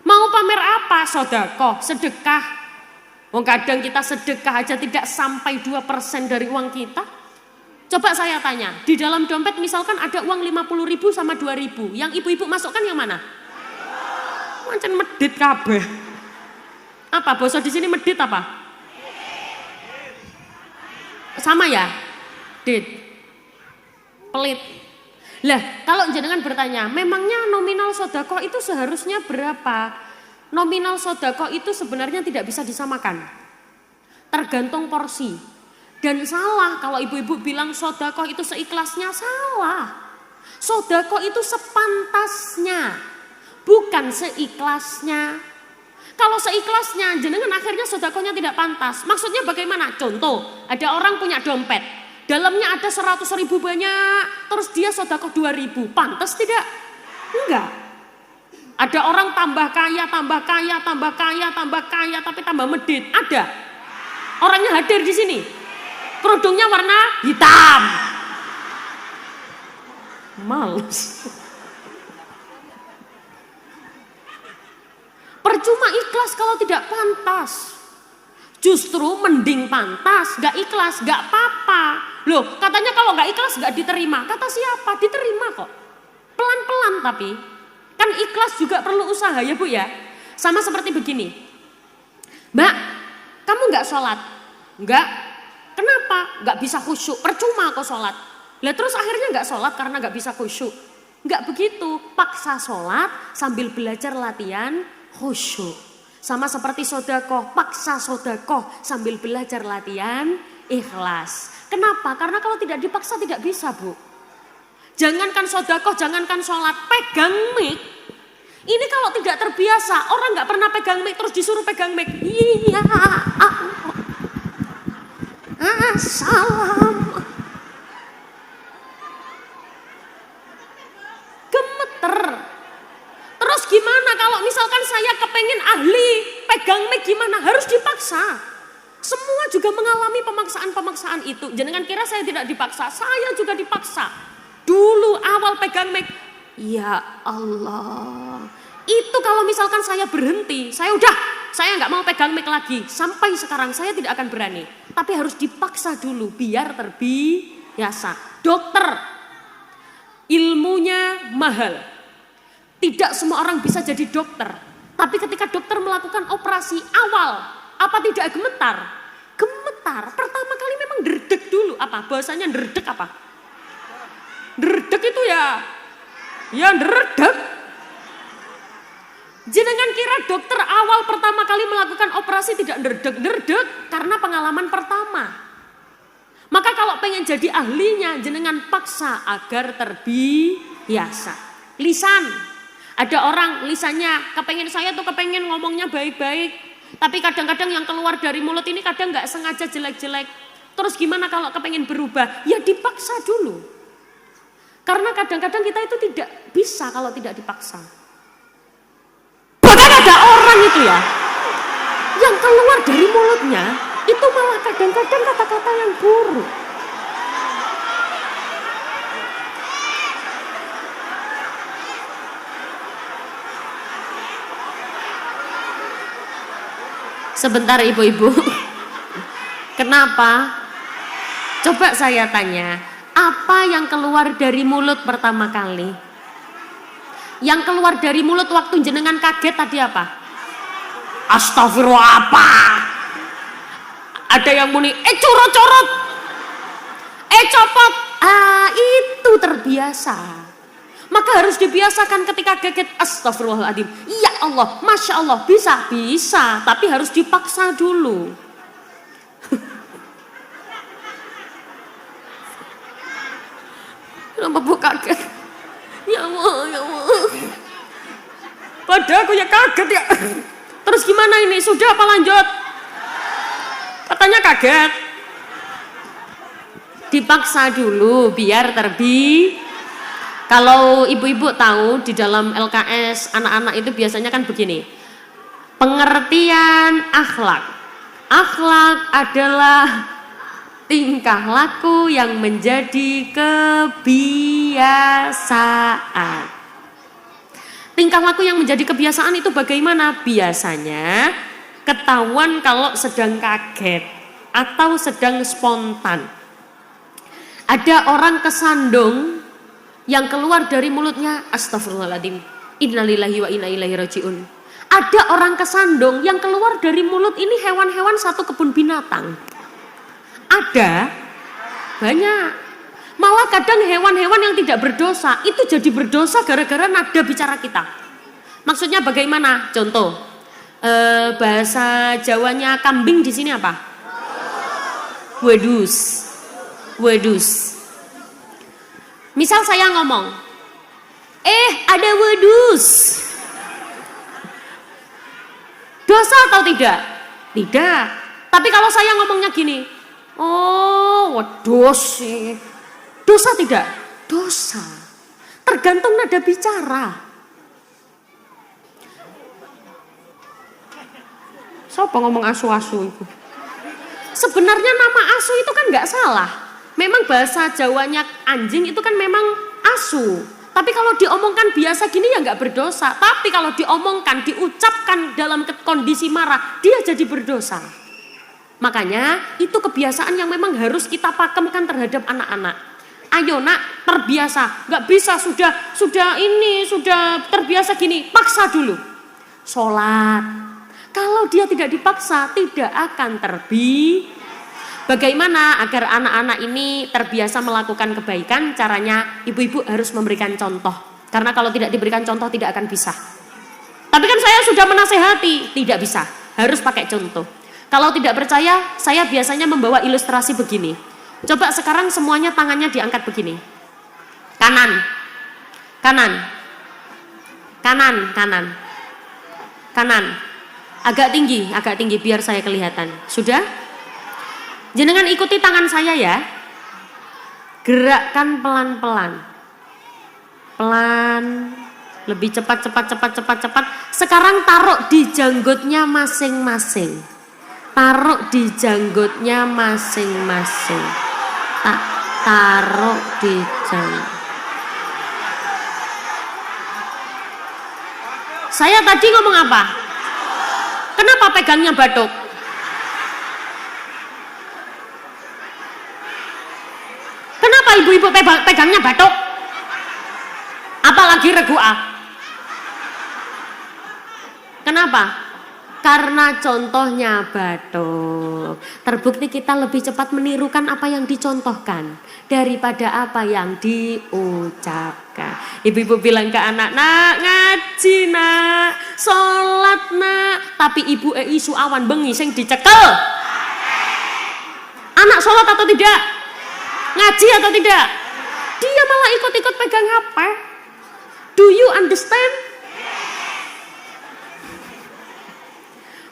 Mau pamer apa? Sodako, sedekah. Kadang kita sedekah aja tidak sampai 2% dari uang kita. Coba saya tanya, di dalam dompet misalkan ada uang 50.000 sama 2.000, yang ibu-ibu masukkan yang mana? Pancen medit kabeh. Apa basa di sini medit apa? Sama ya? Dit. Pelit. Lah, kalau jenengan bertanya, memangnya nominal sedekah itu seharusnya berapa? Nominal sedekah itu sebenarnya tidak bisa disamakan. Tergantung porsi. Dan salah kalau ibu-ibu bilang sedekah itu seikhlasnya, salah. Sedekah itu sepantasnya, bukan seikhlasnya. Kalau seikhlasnya, jenengan akhirnya sedekahnya tidak pantas. Maksudnya bagaimana? Contoh, ada orang punya dompet. Dalamnya ada 100.000 banyak, terus dia sedekah 2.000, pantas tidak? Enggak. Ada orang tambah kaya, tambah kaya, tambah kaya, tambah kaya, tapi tambah medit. Ada. Orangnya hadir di sini. Kerudungnya warna hitam. Males. Percuma ikhlas kalau tidak pantas. Justru mending pantas, gak ikhlas, gak apa-apa. Loh, katanya kalau gak ikhlas gak diterima. Kata siapa? Diterima kok. Pelan-pelan tapi. Kan ikhlas juga perlu usaha ya Bu ya. Sama seperti begini. Mbak, kamu gak sholat? Enggak. Kenapa? Gak bisa khusyuk. Percuma kok sholat. Lah terus akhirnya gak sholat karena gak bisa khusyuk. Gak begitu. Paksa sholat sambil belajar latihan khusyuk. Sama seperti sedekah, paksa sedekah sambil belajar latihan ikhlas. Kenapa? Karena kalau tidak dipaksa tidak bisa Bu. Jangankan sedekah, jangankan sholat, pegang mic. Ini kalau tidak terbiasa, orang nggak pernah pegang mic terus disuruh pegang mic. Iya, salam. Gemeter. Terus gimana kalau misalkan saya kepengen ahli pegang mic gimana? Harus dipaksa. Semua juga mengalami pemaksaan-pemaksaan itu. Jangan kira saya tidak dipaksa, saya juga dipaksa. Dulu awal pegang mic, ya Allah. Itu kalau misalkan saya berhenti, saya nggak mau pegang mic lagi. Sampai sekarang saya tidak akan berani. Tapi harus dipaksa dulu biar terbiasa. Dokter, ilmunya mahal. Tidak semua orang bisa jadi dokter. Tapi ketika dokter melakukan operasi awal, apa tidak gemetar? Gemetar. Pertama kali memang derdek dulu. Apa? Bahasanya derdek apa? Derdek itu ya derdek. Jenengan kira dokter awal pertama kali melakukan operasi tidak derdek karena pengalaman pertama. Maka kalau pengen jadi ahlinya, jenengan paksa agar terbiasa. Lisan. Ada orang lisannya saya kepengen ngomongnya baik-baik. Tapi kadang-kadang yang keluar dari mulut ini kadang gak sengaja jelek-jelek. Terus gimana kalau kepengen berubah? Ya dipaksa dulu. Karena kadang-kadang kita itu tidak bisa kalau tidak dipaksa. Bahkan ada orang itu ya, yang keluar dari mulutnya itu malah kadang-kadang kata-kata yang buruk. Sebentar ibu-ibu. Kenapa? Coba saya tanya, apa yang keluar dari mulut pertama kali? Yang keluar dari mulut waktu jenengan kaget tadi apa? Astagfirullah apa? Ada yang muni, curot-curot. Copot. Itu terbiasa. Maka harus dibiasakan ketika kaget, astagfirullahaladzim. Ya Allah, Masya Allah, bisa. Tapi harus dipaksa dulu. Kenapa Bu kaget? Ya Allah. Padahal aku ya kaget ya. Terus gimana ini? Sudah apa lanjut? Katanya kaget. Dipaksa dulu biar Kalau ibu-ibu tahu di dalam LKS anak-anak itu biasanya kan begini. Pengertian akhlak. Akhlak adalah tingkah laku yang menjadi kebiasaan. Tingkah laku yang menjadi kebiasaan itu bagaimana? Biasanya ketahuan kalau sedang kaget atau sedang spontan. Ada orang kesandung yang keluar dari mulutnya astagfirullahaladzim. Innalillahi wa inna ilaihi rajiun. Ada orang kesandung yang keluar dari mulut ini hewan-hewan satu kebun binatang. Ada banyak. Malah kadang hewan-hewan yang tidak berdosa itu jadi berdosa gara-gara nada bicara kita. Maksudnya bagaimana? Contoh, bahasa Jawanya kambing di sini apa? Wedus. Wedus. Misal saya ngomong, ada wedus. Dosa atau tidak? Tidak. Tapi kalau saya ngomongnya gini, oh wedus sih. Dosa tidak? Dosa. Tergantung nada bicara. Siapa ngomong asu-asu itu? Sebenarnya nama asu itu kan nggak salah. Memang bahasa Jawanya anjing itu kan memang asu. Tapi kalau diomongkan biasa gini ya nggak berdosa. Tapi kalau diomongkan, diucapkan dalam kondisi marah, dia jadi berdosa. Makanya itu kebiasaan yang memang harus kita pakemkan terhadap anak-anak. Ayo nak, terbiasa. Nggak bisa sudah terbiasa gini. Paksa dulu. Sholat. Kalau dia tidak dipaksa, tidak akan terbiasa. Bagaimana agar anak-anak ini terbiasa melakukan kebaikan? Caranya ibu-ibu harus memberikan contoh. Karena kalau tidak diberikan contoh tidak akan bisa. Tapi kan saya sudah menasehati, tidak bisa. Harus pakai contoh. Kalau tidak percaya, saya biasanya membawa ilustrasi begini. Coba sekarang semuanya tangannya diangkat begini. Kanan. Kanan. Kanan, kanan. Kanan. Agak tinggi biar saya kelihatan. Sudah? Jenengan ikuti tangan saya ya. Gerakkan pelan-pelan. Pelan. Lebih cepat. Sekarang taruh di janggutnya masing-masing. Taruh di janggutnya masing-masing. Taruh di janggut. Saya tadi ngomong apa? Kenapa pegangnya batuk? Kenapa ibu-ibu pegangnya batuk? Apalagi regua. Kenapa? Karena contohnya batuk. Terbukti kita lebih cepat menirukan apa yang dicontohkan daripada apa yang diucapkan. Ibu-ibu bilang ke anak, nak ngaji nak, sholat nak. Tapi ibu isu awan bengi sing dicekel. Anak sholat atau tidak? Ngaji atau tidak? Dia malah ikut-ikut pegang HP. Do you understand?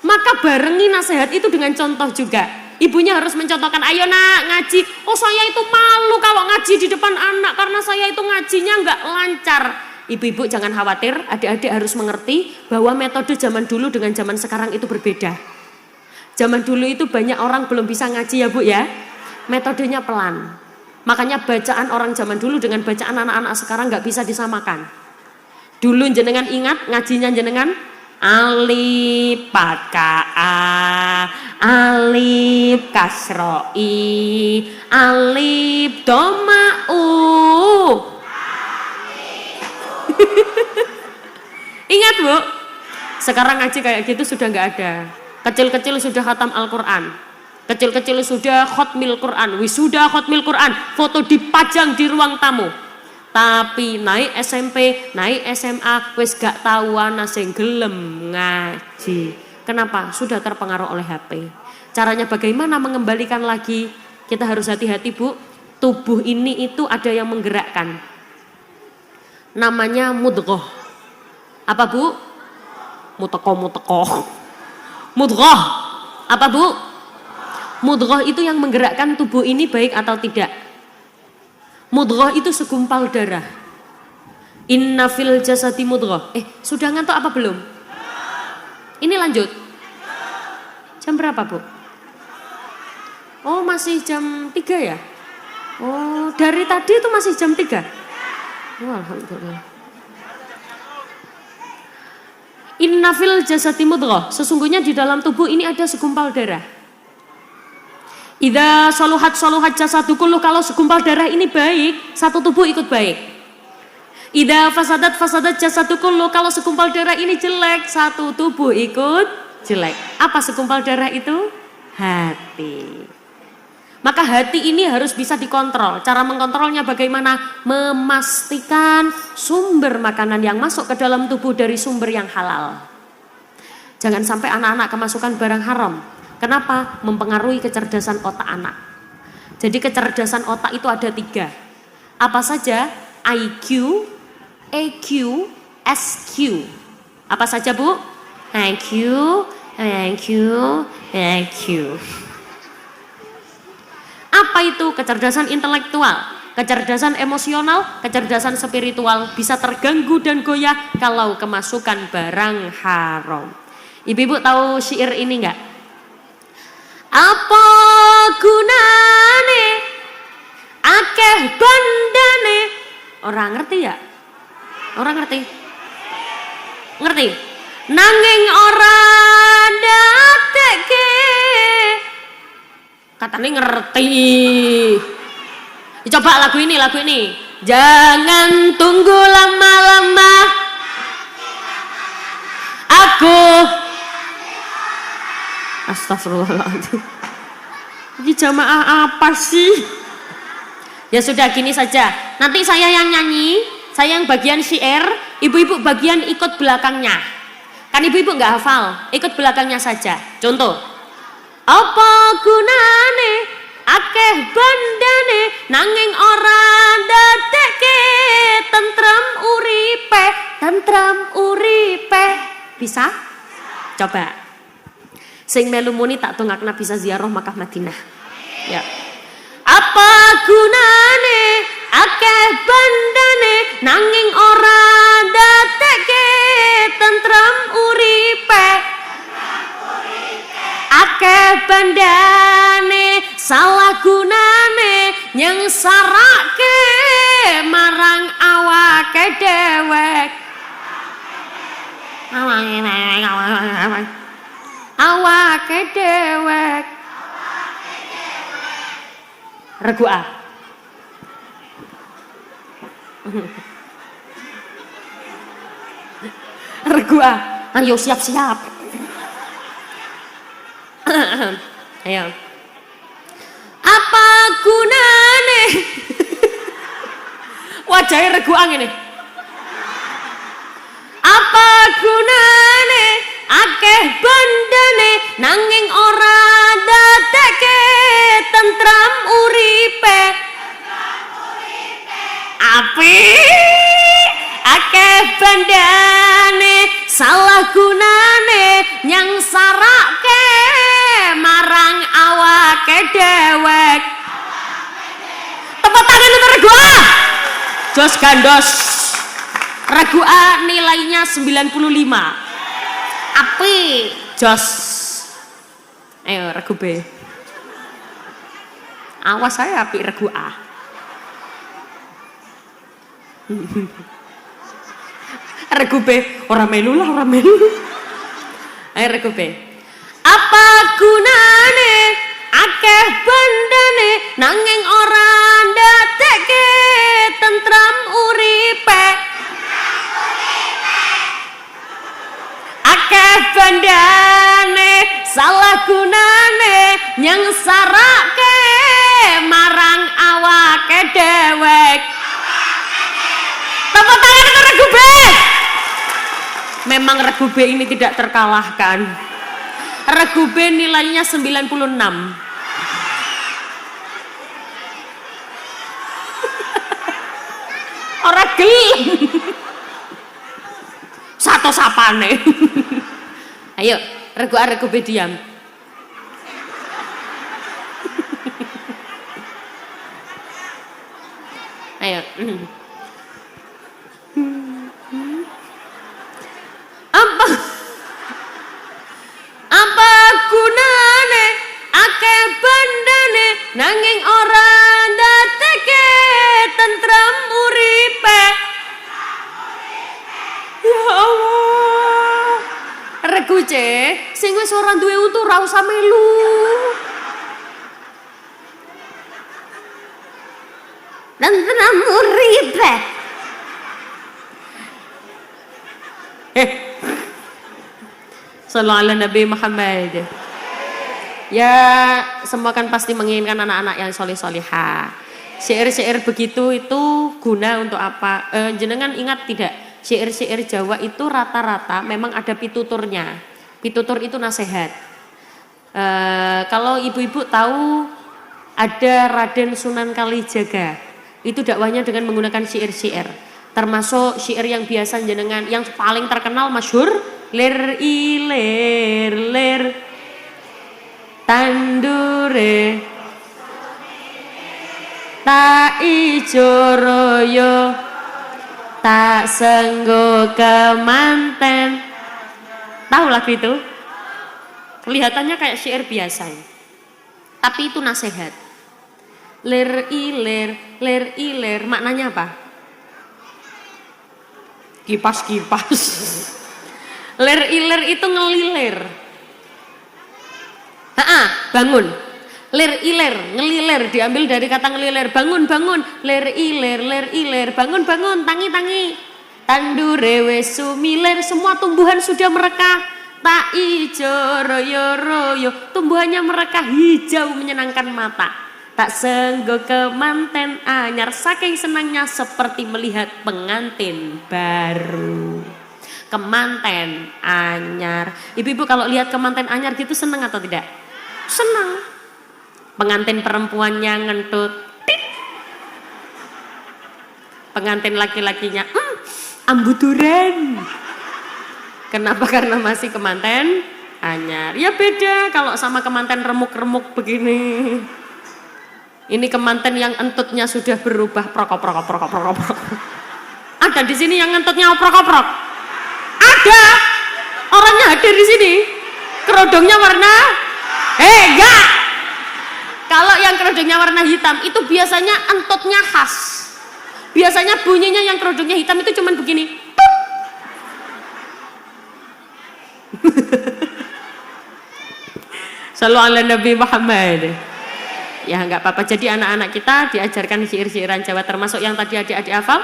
Maka barengi nasihat itu dengan contoh juga. Ibunya harus mencontohkan, ayo nak ngaji. Oh saya itu malu kalau ngaji di depan anak karena saya itu ngajinya nggak lancar. Ibu-ibu jangan khawatir, adik-adik harus mengerti bahwa metode zaman dulu dengan zaman sekarang itu berbeda. Zaman dulu itu banyak orang belum bisa ngaji ya Bu ya. Metodenya pelan. Makanya bacaan orang zaman dulu dengan bacaan anak-anak sekarang nggak bisa disamakan. Dulu jenengan ingat ngajinya jenengan alif pakaa, alif kasroi, alif domau. Ingat Bu? Sekarang ngaji kayak gitu sudah nggak ada. Kecil-kecil sudah khatam Al-Quran. Kecil-kecil sudah khotmil Quran, wisuda khotmil Quran, foto dipajang di ruang tamu. Tapi naik SMP, naik SMA, wis gak tahuan sing gelem ngaji. Kenapa? Sudah terpengaruh oleh HP. Caranya bagaimana mengembalikan lagi? Kita harus hati-hati Bu. Tubuh ini itu ada yang menggerakkan. Namanya mudghah. Apa Bu? Muteko. Mudghah. Apa Bu? Mudghah itu yang menggerakkan tubuh ini baik atau tidak. Mudghah itu segumpal darah. Inna fil jasadi mudghah. Sudah ngantuk apa belum? Ini lanjut. Jam berapa Bu? Oh masih jam 3 ya? Oh dari tadi itu masih jam 3? Oh, alhamdulillah. Inna fil jasadi mudghah. Sesungguhnya di dalam tubuh ini ada segumpal darah. Idza saluhat jasadukul, kalau segumpal darah ini baik, satu tubuh ikut baik. Ida fasadat fasadat jasadu kullu, kalau segumpal darah ini jelek, satu tubuh ikut jelek. Apa segumpal darah itu? Hati. Maka hati ini harus bisa dikontrol. Cara mengkontrolnya bagaimana? Memastikan sumber makanan yang masuk ke dalam tubuh dari sumber yang halal. Jangan sampai anak-anak kemasukan barang haram. Kenapa? Mempengaruhi kecerdasan otak anak. Jadi kecerdasan otak itu ada 3. Apa saja? IQ, EQ, SQ. Apa saja Bu? IQ, EQ, EQ. Apa itu? Kecerdasan intelektual, kecerdasan emosional, kecerdasan spiritual bisa terganggu dan goyah kalau kemasukan barang haram. Ibu-ibu tahu syair ini enggak? Apa gunane akeh bandane? Orang ngerti ya? Orang ngerti? Ngerti? Nanging ora datekke. Katanya ngerti. Coba lagu ini. Jangan tunggu lama-lama. Aku. Astagfirullahaladzim. Ini jamaah apa sih? Ya sudah, gini saja. Nanti saya yang nyanyi, saya yang bagian syair, ibu-ibu bagian ikut belakangnya. Kan ibu-ibu nggak hafal, ikut belakangnya saja. Contoh. Apa gunane akeh bandane nanging ora dadekke tentrem uripe. Bisa? Coba. Sing melu muni tak tungakna bisa ziarah Makkah Madinah. Ya. Apa gunane akeh bandane nanging ora dadekke tentrem uripe. Akeh bandane salah gunane nyengsarake marang awake dewek. Awake dewek. Regu A. Regu A. Ayo siap-siap. Ayo. Apa gunane? Wajahnya regu A ngene. Apa gunane akeh bandane nanging ora dadekke tentrem uripe. Api akeh bandane salah gunane nyengsarake marang awake dewek. Tepuk tangan untuk regu A. Jos gandos. Regu A nilainya 95. Api jos. Ayo regu B. Awas saya api regu A. Regu B orang melu. Ayo regu B. Apa gunane akeh bandane nanging ora dadekke tentrem uripe. Akeh bandane salah gunane nyengsarake marang awake dewek. Tepuk tangan untuk regu B. Memang regu B ini tidak terkalahkan. Regu B nilainya 96. Ora gelem. Satu sapane. Ayo, regu A regu B diam. Ayo. Apa gunane akeh bandane nanging ora dadekke tentrem uripe. Ya Allah. Regu C, sing wis ora duwe untu ora usah melu. Tentrem uripe. Sallallahu ala Nabi Muhammad. Ya, semua kan pasti menginginkan anak-anak yang soleh-solihah. Syair-syair begitu itu guna untuk apa? Jenengan ingat tidak? Syair-syair Jawa itu rata-rata memang ada pituturnya. Pitutur itu nasihat. Kalau ibu-ibu tahu ada Raden Sunan Kalijaga, itu dakwahnya dengan menggunakan syair-syair. Termasuk syair yang biasa jenengan, yang paling terkenal masyhur, ler iler ler tandure tak ijo royo tak senggo kemanten. Tahu lagu itu? Kelihatannya kayak syair biasa, tapi itu nasihat. Ler iler, maknanya apa? Kipas. Ler iler itu ngelilir. Bangun. Ler iler, ngelilir diambil dari kata ngelilir. Bangun. Ler iler, bangun, tangi. Tandure wis sumilir, semua tumbuhan sudah merekah. Tak ijo royo, tumbuhannya merekah hijau menyenangkan mata. Tak senggo kemanten anyar, saking senangnya seperti melihat pengantin baru. Kemanten anyar. Ibu-ibu kalau lihat kemanten anyar gitu senang atau tidak? Senang. Pengantin perempuannya ngentut, tit. Pengantin laki-lakinya ambuduren. Kenapa? Karena masih kemanten anyar. Ya beda kalau sama kemanten remuk-remuk begini. Ini kemanten yang entutnya sudah berubah prok. Ada di sini yang entutnya oprok-oprok? Ada. Orangnya hadir di sini. Kerodongnya warna enggak. Kalau yang kerodongnya warna hitam itu biasanya entutnya khas. Biasanya bunyinya yang kerodongnya hitam itu cuman begini. Sallallahu ala Nabi Muhammad. Ya enggak apa-apa, jadi anak-anak kita diajarkan syair-syairan Jawa, termasuk yang tadi adik-adik hafal.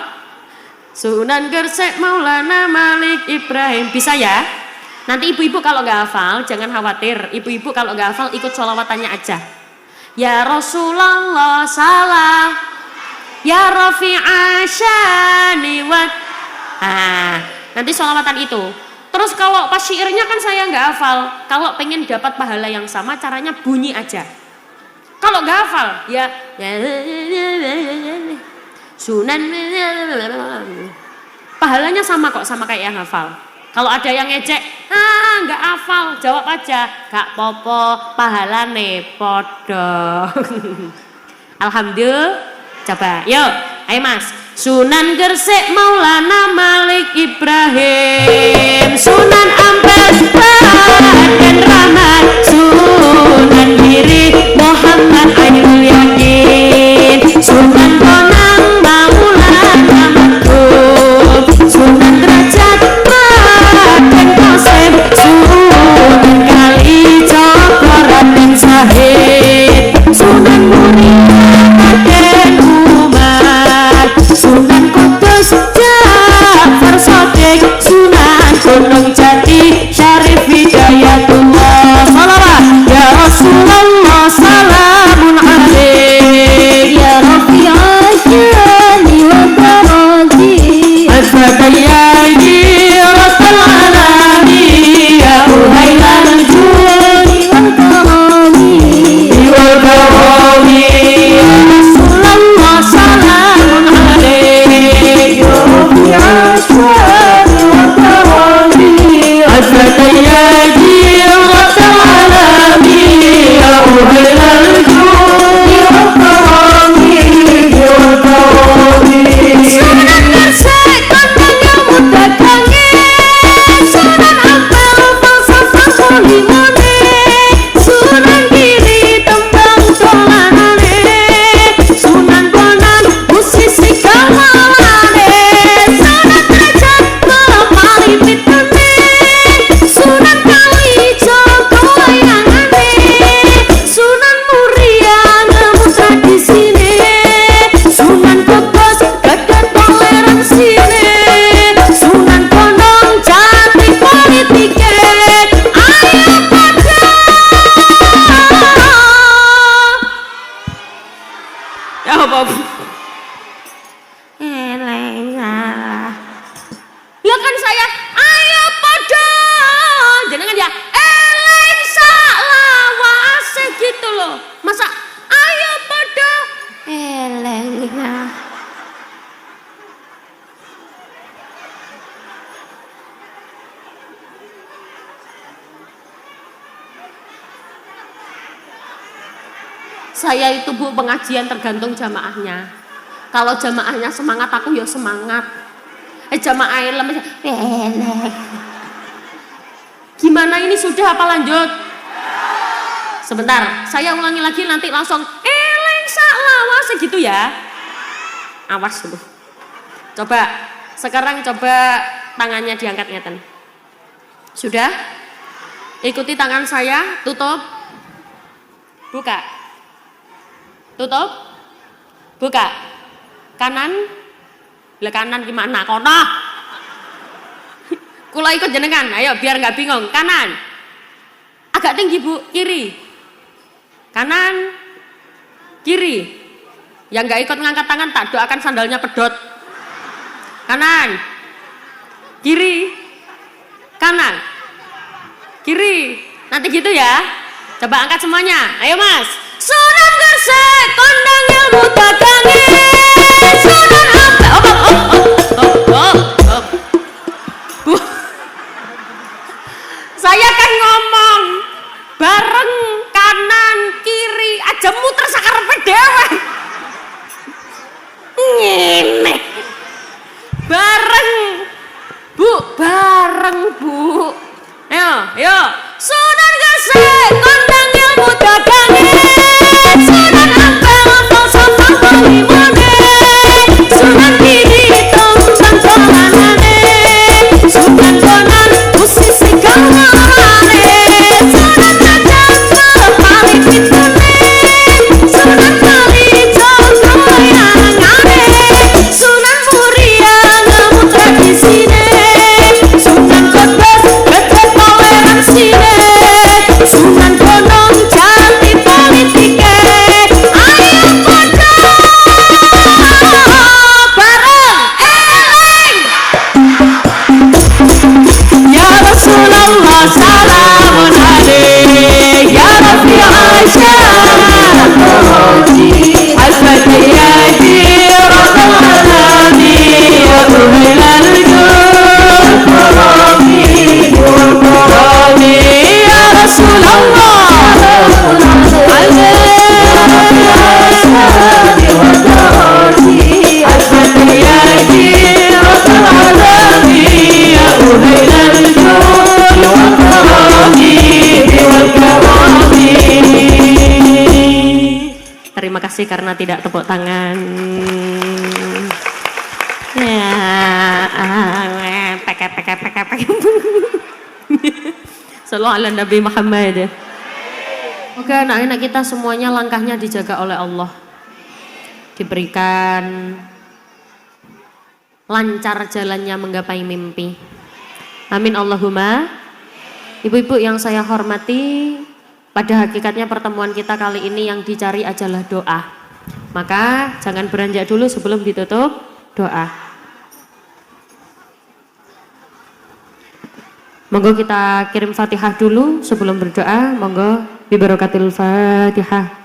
Sunan Gresik Maulana Malik Ibrahim. Bisa ya? Nanti ibu-ibu kalau enggak hafal jangan khawatir. Ibu-ibu kalau enggak hafal ikut sholawatannya aja. Ya Rasulullah salam, ya Rafi'a syani wat. Nanti sholawatan itu. Terus kalau pas syairnya kan saya nggak hafal. Kalau pengen dapat pahala yang sama, caranya bunyi aja. Kalau nggak hafal, ya Sunan, pahalanya sama kok, sama kayak yang hafal. Kalau ada yang ngecek, nggak hafal, jawab aja, gak popo, pahalane podo. Alhamdulillah. Coba, yuk, ayo mas. Sunan Gresik Maulana Malik Ibrahim, Sunan Ampel Raden Rahmat, Sunan Giri Muhammad Ainul Yakin, Sunan Bonang Maulana Maktum, Sunan Derajat Raden Qasim, Sunan Kalijogo Raden Zahid, Sunan Muria Raden Umar, Sunan Kudus Ja'far Shadiq, Sunan Gunung Jati Syarif apa? Eleng salah. Ya kan saya ayo podo. Jenengan ya eleng salah wase gitu loh. Masa ayo podo eleng salah. Saya itu Bu pengajian tergantung jamaahnya. Kalau jamaahnya semangat aku ya semangat. Jamaah lemes. Gimana ini sudah apa lanjut? Sebentar, saya ulangi lagi nanti langsung eleng salah segitu ya. Awas dulu. Coba sekarang coba tangannya diangkat ngeten. Sudah? Ikuti tangan saya, tutup. Buka. Tutup, buka, kanan, lah kanan gimana? Kono, kula ikut jenengan, ayo biar nggak bingung. Kanan, agak tinggi Bu, kiri, kanan, kiri. Yang nggak ikut ngangkat tangan tak doakan sandalnya pedot. Kanan, kiri, kanan, kiri. Nanti gitu ya. Coba angkat semuanya, ayo Mas. Sunan Gresik kondang ilmu dagange Sunan Bu, saya kan ngomong bareng kanan kiri aja muter sakarepe dhewe ngene bareng Bu, bareng Bu, ayo Sunan Gresik kondang ilmu dagange Sunan Ampel falsafah balimane Sunan Giri tembang dolanane Sunan Bonang musisi gawarane Sunan Kajang paling pitune Sunan Kalijaga goyangane Sunan Muria ngemu tradisine Sunan Kudus gede toleransine Sunan Bonang jati politike salamun alaik ya Rabbi Aisyah asbati yadi rabbal alamin ya tuhilal jurami ya Rasulullah asbati yadi rabbal alamin ya tuhilal Terima kasih karena tidak tepuk tangan. Ya, pakai. Sallallahu ala Nabi Muhammad. Oke, anak-anak kita semuanya langkahnya dijaga oleh Allah. Diberikan lancar jalannya menggapai mimpi. Amin Allahumma. Ibu-ibu yang saya hormati, pada hakikatnya pertemuan kita kali ini yang dicari adalah doa. Maka jangan beranjak dulu sebelum ditutup doa. Monggo kita kirim Fatihah dulu sebelum berdoa. Monggo bibarokatil Fatihah.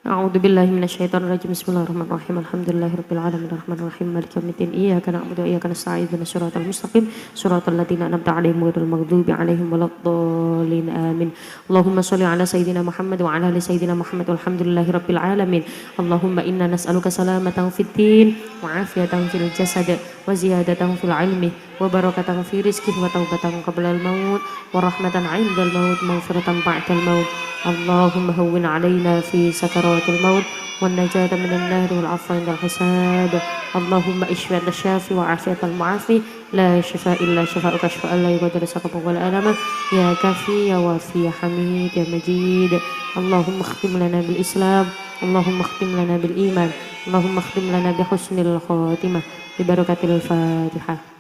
A'udzu billahi minasyaitonir rajim. Bismillahirrahmanirrahim. Alhamdulillahirabbil alamin arrahmanirrahim maliki yaumiddin. Iyyaka na'budu wa iyyaka nasta'in. Ihdinas siratal mustaqim. Siratal ladzina an'amta 'alaihim ghairil maghdubi 'alaihim waladdallin. Amin. Allahumma shalli 'ala sayyidina Muhammad wa 'ala ali sayyidina Muhammad walhamdulillahirabbil alamin. Allahumma inna nas'aluka salamatan fid din wa 'afiyatan fil jasad wa ziyadatan fil 'ilmi wa barakatan fi rizqi wa taubatan qabla al-maut wa rahmatan 'indal maut maghfiratan ba'dal maut. Allahumma hawwin 'alaina fi sakaratil maut wan najata minan nar wal 'afwa 'indal hisab. Allahumma ishfi anta syafi wa 'afiyatal mu'afi la shifaa illa shifaa'uka shifaan la yughadiru saqaman wala alama ya kafi ya wafi ya hamid ya majid. Allahumma khtim lana bil islam, Allahumma khtim lana bil iman, Allahumma khtim lana bi husnil khatimah bi barakatil Fatihah.